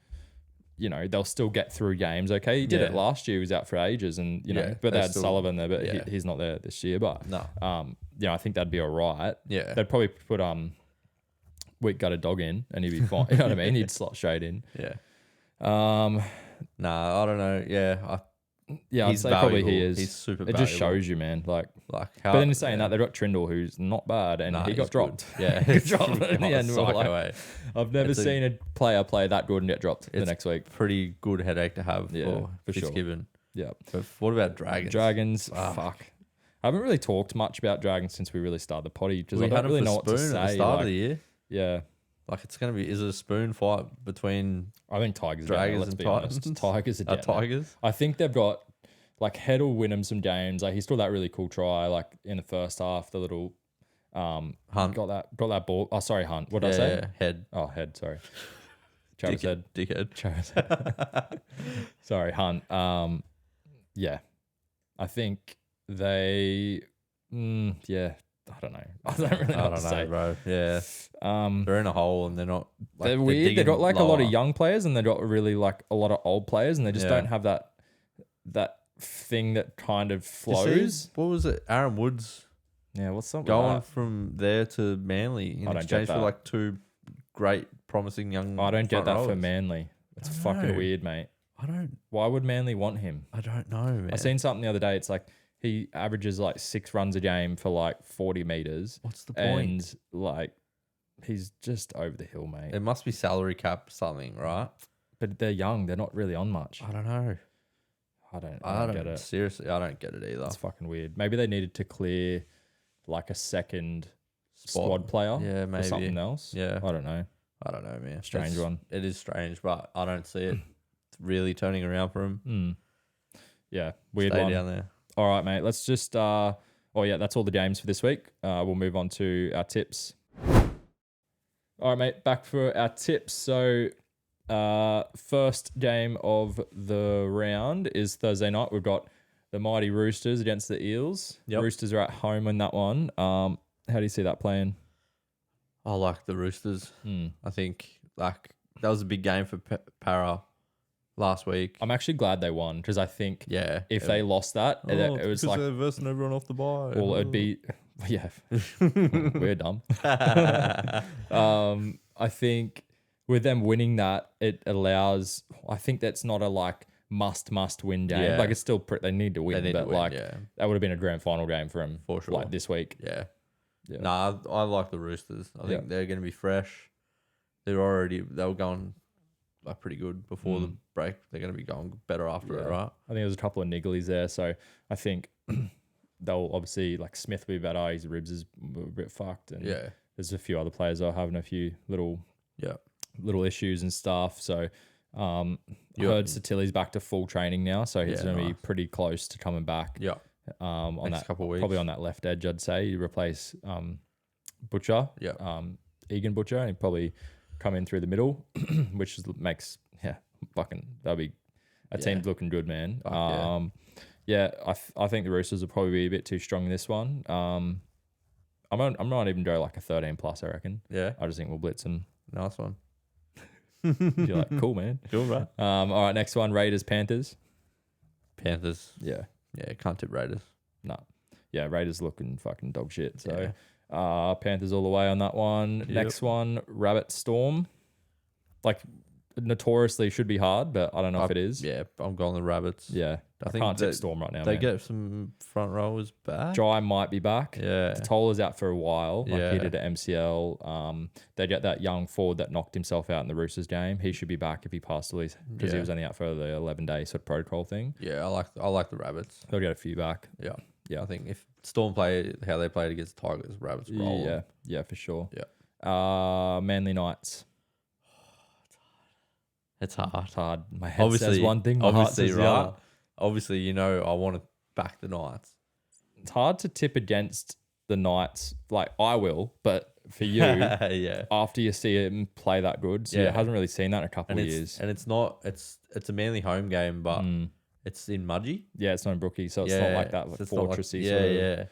they'll still get through games. Okay, he did it Yeah. last year. He was out for ages, and Yeah, but they they had still- Sullivan there, but yeah. he's not there this year. But No. I think that'd be all right. Yeah. They'd probably put weak gutted dog in, and he'd be fine. You know what I mean? He'd slot straight in. Yeah. Um, Nah, I don't know. Yeah. yeah, I'd He's say probably he valuable. is. He's super It just valuable. shows you, man. Like, Like how but then saying that they've got Trindle, who's not bad, and Nah, he got he's dropped. good. Yeah. He got dropped in the end. We're Psycho, like, eh? I've never It's a- seen a player play that good and get dropped the It's next week. Pretty good headache to have Yeah, for for sure. Fitzgibbon. Yeah. But what about Dragons? Dragons, fuck. I haven't really talked much about Dragons since we really started the potty because I We don't had really him know for what to spoon say. at the start of like, the year. yeah, Like it's gonna be. Is it a spoon fight between I think Tigers. Dragons Let's and be honest, Titans? Tigers are down there. Tigers? I think they've got like Head will win them some games. Like he scored that really cool try like in the first half. The little Hunt. got that ball. Oh, sorry, Hunt. What did I say? Yeah, head. Oh, Head. Sorry, Travis Head. Dickhead. Travis Head. Sorry, Hunt. Yeah, I think they. Yeah, I don't know. I don't really know I what to don't know, say. bro. Yeah, Um, they're in a hole and they're not. Like, they're weird. They've digging got like a lot of lower. young players, and they've got really like a lot of old players, and they just Yeah. don't have that thing that kind of You see, flows. what was it? Aaron Woods Yeah, what's something going like from there to Manly in I don't exchange get for that. like two great, promising young. I don't get front that for rowers. Manly. It's I don't fucking know. weird, mate. Why would Manly want him? I don't know, man. I seen something the other day. It's like he averages like 6 runs a game for like 40 meters. What's the point? And like he's just over the hill, mate. It must be salary cap something, right? But they're young. They're not really on much. I don't know. I don't get it. Seriously, I don't get it either. It's fucking weird. Maybe they needed to clear like a second squad player. Yeah, maybe. Or something else. Yeah. I don't know. I don't know, man. Strange one. It is strange, but I don't see it really turning around for him. Yeah, weird Stay one. down there. All right, mate. Let's just. That's all the games for this week. We'll move on to our tips. All right, mate. Back for our tips. So, first game of the round is Thursday night. We've got the mighty Roosters against the Eels. Yep. Roosters are at home in that one. How do you see that playing? I like the Roosters. I think like that was a big game for Para last week. I'm actually glad they won because I think if they lost that, it was like they're versing everyone off the bye. well, it'd be we're dumb. I think with them winning that, it allows. I think that's not a like must win game. Yeah. Like it's still they need to win, that would have been a grand final game for them For sure. like this week. Yeah. Yeah. Nah, I like the Roosters. I think they're going to be fresh. They were going like pretty good before the break. They're going to be going better after it, right? I think there was a couple of nigglies there, so I think they'll obviously like Smith will be better. His ribs is a bit fucked, and there's a few other players that are having a few little issues and stuff. So I heard Satili's back to full training now, so he's going to be pretty close to coming back. Yeah. On Next that couple of weeks. probably on that left edge, I'd say you replace Butcher, Egan Butcher, and he'd probably come in through the middle, which makes that'll be a team's looking good, man. I think the Roosters will probably be a bit too strong in this one. I'm not even go like a 13 plus, I reckon. Yeah, I just think we'll blitz them. nice one. You're like, cool, man. Cool, right? All right, next one, Raiders Panthers. Panthers. Yeah. Yeah, can't tip Raiders. No. Yeah, Raiders looking fucking dog shit. So Panthers all the way on that one. Yep. Next one, Rabbit Storm. Like notoriously should be hard, but I don't know if it is. Yeah, I'm going the Rabbits. Yeah. I can't tip Storm right now. They man. get some front rowers back. Jai might be back. Yeah. Tola's out for a while. Like he did at MCL. They get that young forward that knocked himself out in the Roosters game. He should be back if he passed the lease because he was only out for the 11-day sort of protocol thing. Yeah, I like the Rabbits. They'll get a few back. Yeah. Yeah, I think if Storm play how they played against Tigers, Rabbits roll. Yeah. Yeah, for sure. Yeah. Manly Knights. It's hard. It's hard. My head says one thing, my heart says the other. Obviously, I want to back the Knights. It's hard to tip against the Knights. Like, I will, but for you, after you see him play that good, so it hasn't really seen that in a couple of years. And it's not, it's a Manly home game, but it's in Mudgee. Yeah, it's not in Brookie, so it's not like that like fortressy sort of. Yeah.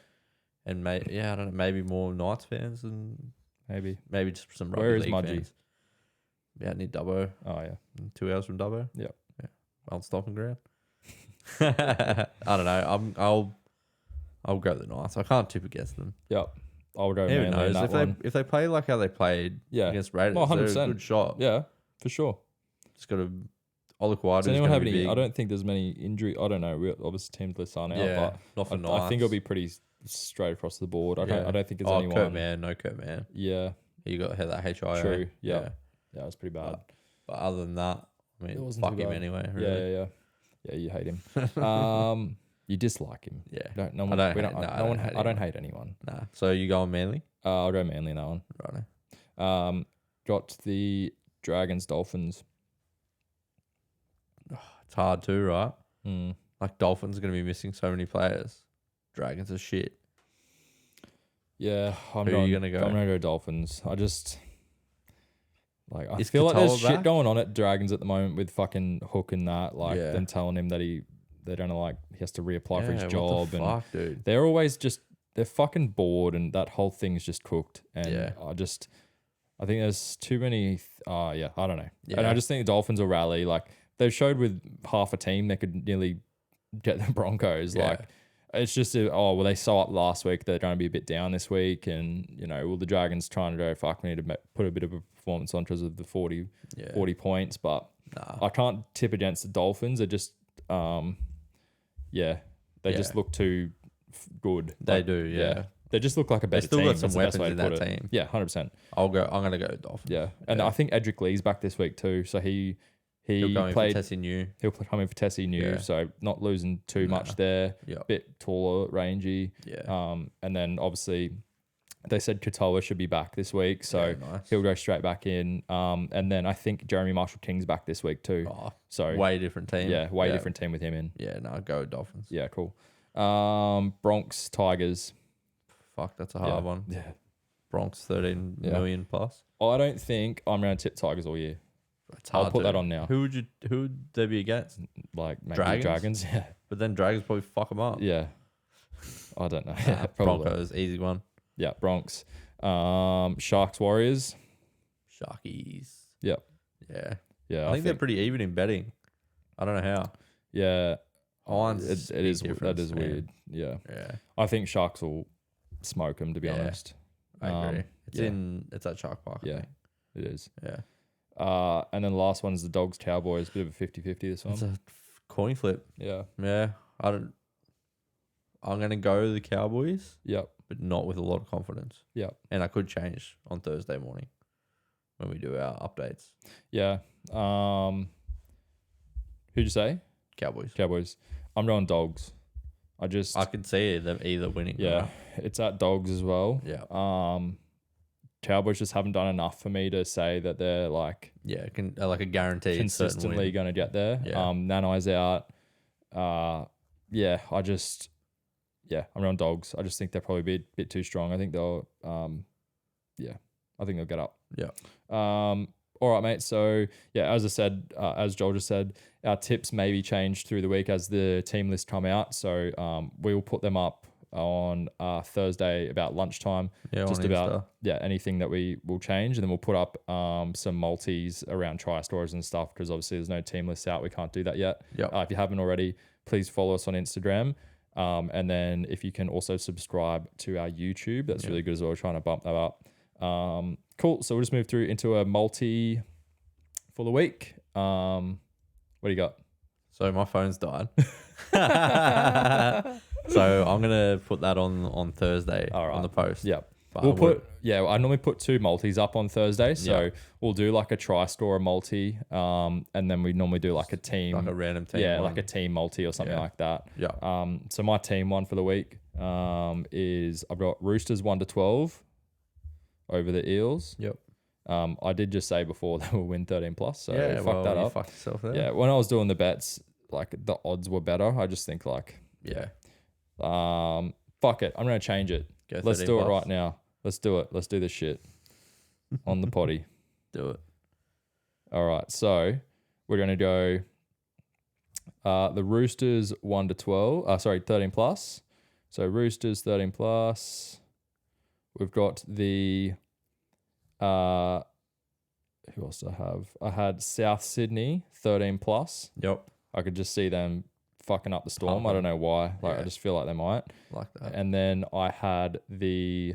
And I don't know, maybe more Knights fans and maybe just some rugby Where is league Mudgee? fans. Yeah, near Dubbo. Oh, yeah. 2 hours from Dubbo. Yeah. Old stomping ground. I don't know. I'll go the Knights. I can't tip against them. Yep. I'll go Who Manly knows? in that If they play like how they played against Raiders, Well, they're 100%. a good shot. Yeah, for sure. Just got to Olaquadu. Does anyone have any? I don't think there's many injury. I don't know. Obviously, teams lists aren't out, not for but Knights. I think it'll be pretty straight across the board. I don't think there's anyone. Kurt Mann, no Kurt Mann. Yeah. You got that HIO. True. Yeah. Yeah, it was pretty bad. But other than that, I mean, fuck him anyway. Really. Yeah, you hate him. You dislike him. Yeah. I don't hate anyone. Nah. So you going Manly? I'll go Manly in that one. Right. Got the Dragons Dolphins. It's hard too, right? Mm. Like Dolphins are going to be missing so many players. Dragons are shit. Yeah, I'm Who are you gonna go? I'm gonna go Dolphins. I just I Is feel like there's Katoa back? shit going on at Dragons at the moment with fucking Hook and that. Like them telling him that he has to reapply for his job. What the fuck, dude? They're always they're fucking bored, and that whole thing's just cooked. And I think there's too many. I don't know. Yeah. And I just think the Dolphins will rally. Like they've showed with half a team, they could nearly get the Broncos. Yeah. Like It's just, they saw up last week. They're going to be a bit down this week. And, the Dragons trying to go, fuck, we need to put a bit of a performance on because of the 40 points. But I can't tip against the Dolphins. They're just, they just look too good. They do, yeah. They just look like a better They still team. got some That's the best weapons way in to that put it. team. Yeah, 100%. I'm going to go Dolphins. Yeah. And I think Edric Lee's back this week too. So he He'll come in played. for Tessie New. He'll come in for Tessie New. Yeah. So not losing too much there. Yeah. Bit taller, rangy. Yeah. And then obviously they said Katoa should be back this week. So nice. he'll go straight back in. And then I think Jeremy Marshall King's back this week too. Oh, So way different team. yeah, different team with him in. Yeah, no, go Dolphins. Yeah, cool. Bronx Tigers. Fuck, that's a hard one. Yeah. Bronx 13 million plus. I don't think I'm going to tip Tigers all year. It's hard I'll put to. that on now. Who would they be against? Like maybe Dragons? Dragons. Yeah. But then Dragons probably fuck them up. Yeah. I don't know. Yeah, probably. Broncos, easy one. Yeah, Bronx. Sharks Warriors. Sharkies. Yep. Yeah. Yeah. I think they're pretty even in betting. I don't know how. Yeah. Hines It is that is weird. Yeah. Yeah. I think Sharks will smoke them, to be Yeah. honest. I agree. yeah. It's at Shark Park. I Yeah. think. It is. Yeah. And then the last one is the Dogs Cowboys. Bit of a 50-50 this one. It's a coin flip. Yeah. Yeah. I'm gonna go the Cowboys, Yep. but not with a lot of confidence. Yep. And I could change on Thursday morning when we do our updates. Yeah. Who'd you say? Cowboys. Cowboys. I'm going Dogs. I can see them either winning. yeah. Right? It's at Dogs as well. Yeah. Cowboys just haven't done enough for me to say that they're like Like a guaranteed consistently going to get there. Yeah. Nanai's out. I'm on Dogs. I just think they'll probably be a bit too strong. I think they'll I think they'll get up. Yeah. All right, mate. So as I said, as Joel just said, our tips may be changed through the week as the team list come out. So we will put them up on Thursday about lunchtime. Yeah. Just about anything that we will change, and then we'll put up some multis around try stores and stuff, because obviously there's no team lists out. We can't do that yet. Yeah. If you haven't already, please follow us on Instagram. And then if you can also subscribe to our YouTube, that's really good as well. We're trying to bump that up. Cool. So we'll just move through into a multi for the week. What do you got? So my phone's died. So I'm gonna put that on Thursday on the post. Yep. But I normally put 2 multis up on Thursday. So we'll do like a tri-store multi. And then we normally do like a team. like a random team. Yeah, one. like a team multi or something like that. Yeah. So my team one for the week is I've got Roosters 1 to 12 over the Eels. Yep. I did just say before they will win 13 plus, so fuck that you up. Fucked yourself there. Yeah, when I was doing the bets, like the odds were better. I just think like fuck it, I'm gonna change it. Let's do it right now. Let's do it. Let's do this shit on the potty. Do it. All right, so we're gonna go the Roosters 1 to 12. 13 plus. So Roosters 13 plus. We've got the who else do I have? I had South Sydney 13 plus. Yep. I could just see them fucking up the Storm. I don't know why. I just feel like they might. Like that. And then I had the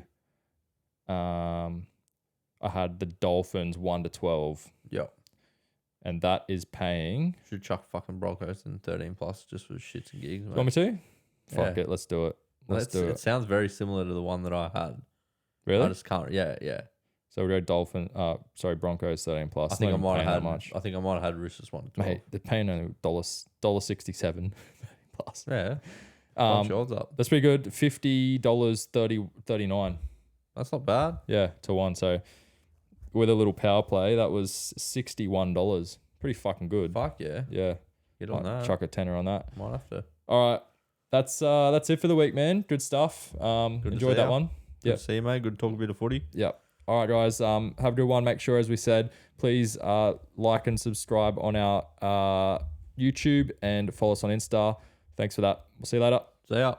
Dolphins 1 to 12. Yep. And that is paying. Should chuck fucking Broncos in 13 plus just for shits and gigs. You want me to? Fuck Yeah. it. Let's do it. Let's do It it. sounds very similar to the one that I had. Really? I just can't. Yeah. So we go Broncos 13 plus. I think I might have had. much. I think I might have had Roosters 1 to 12. Mate, they're paying only $1.67 plus. Yeah. Bump your odds up. That's pretty good. $50.39. That's not bad. Yeah, to 1. So with a little power play, that was $61. Pretty fucking good. Fuck yeah. Yeah. Get on that. Chuck a tenner on that. Might have to. All right. That's it for the week, man. Good stuff. Enjoyed that one. Good to see you, mate. Good to talk a bit of footy. Yep. All right, guys. Have a good one. Make sure, as we said, please like and subscribe on our YouTube and follow us on Insta. Thanks for that. We'll see you later. See ya.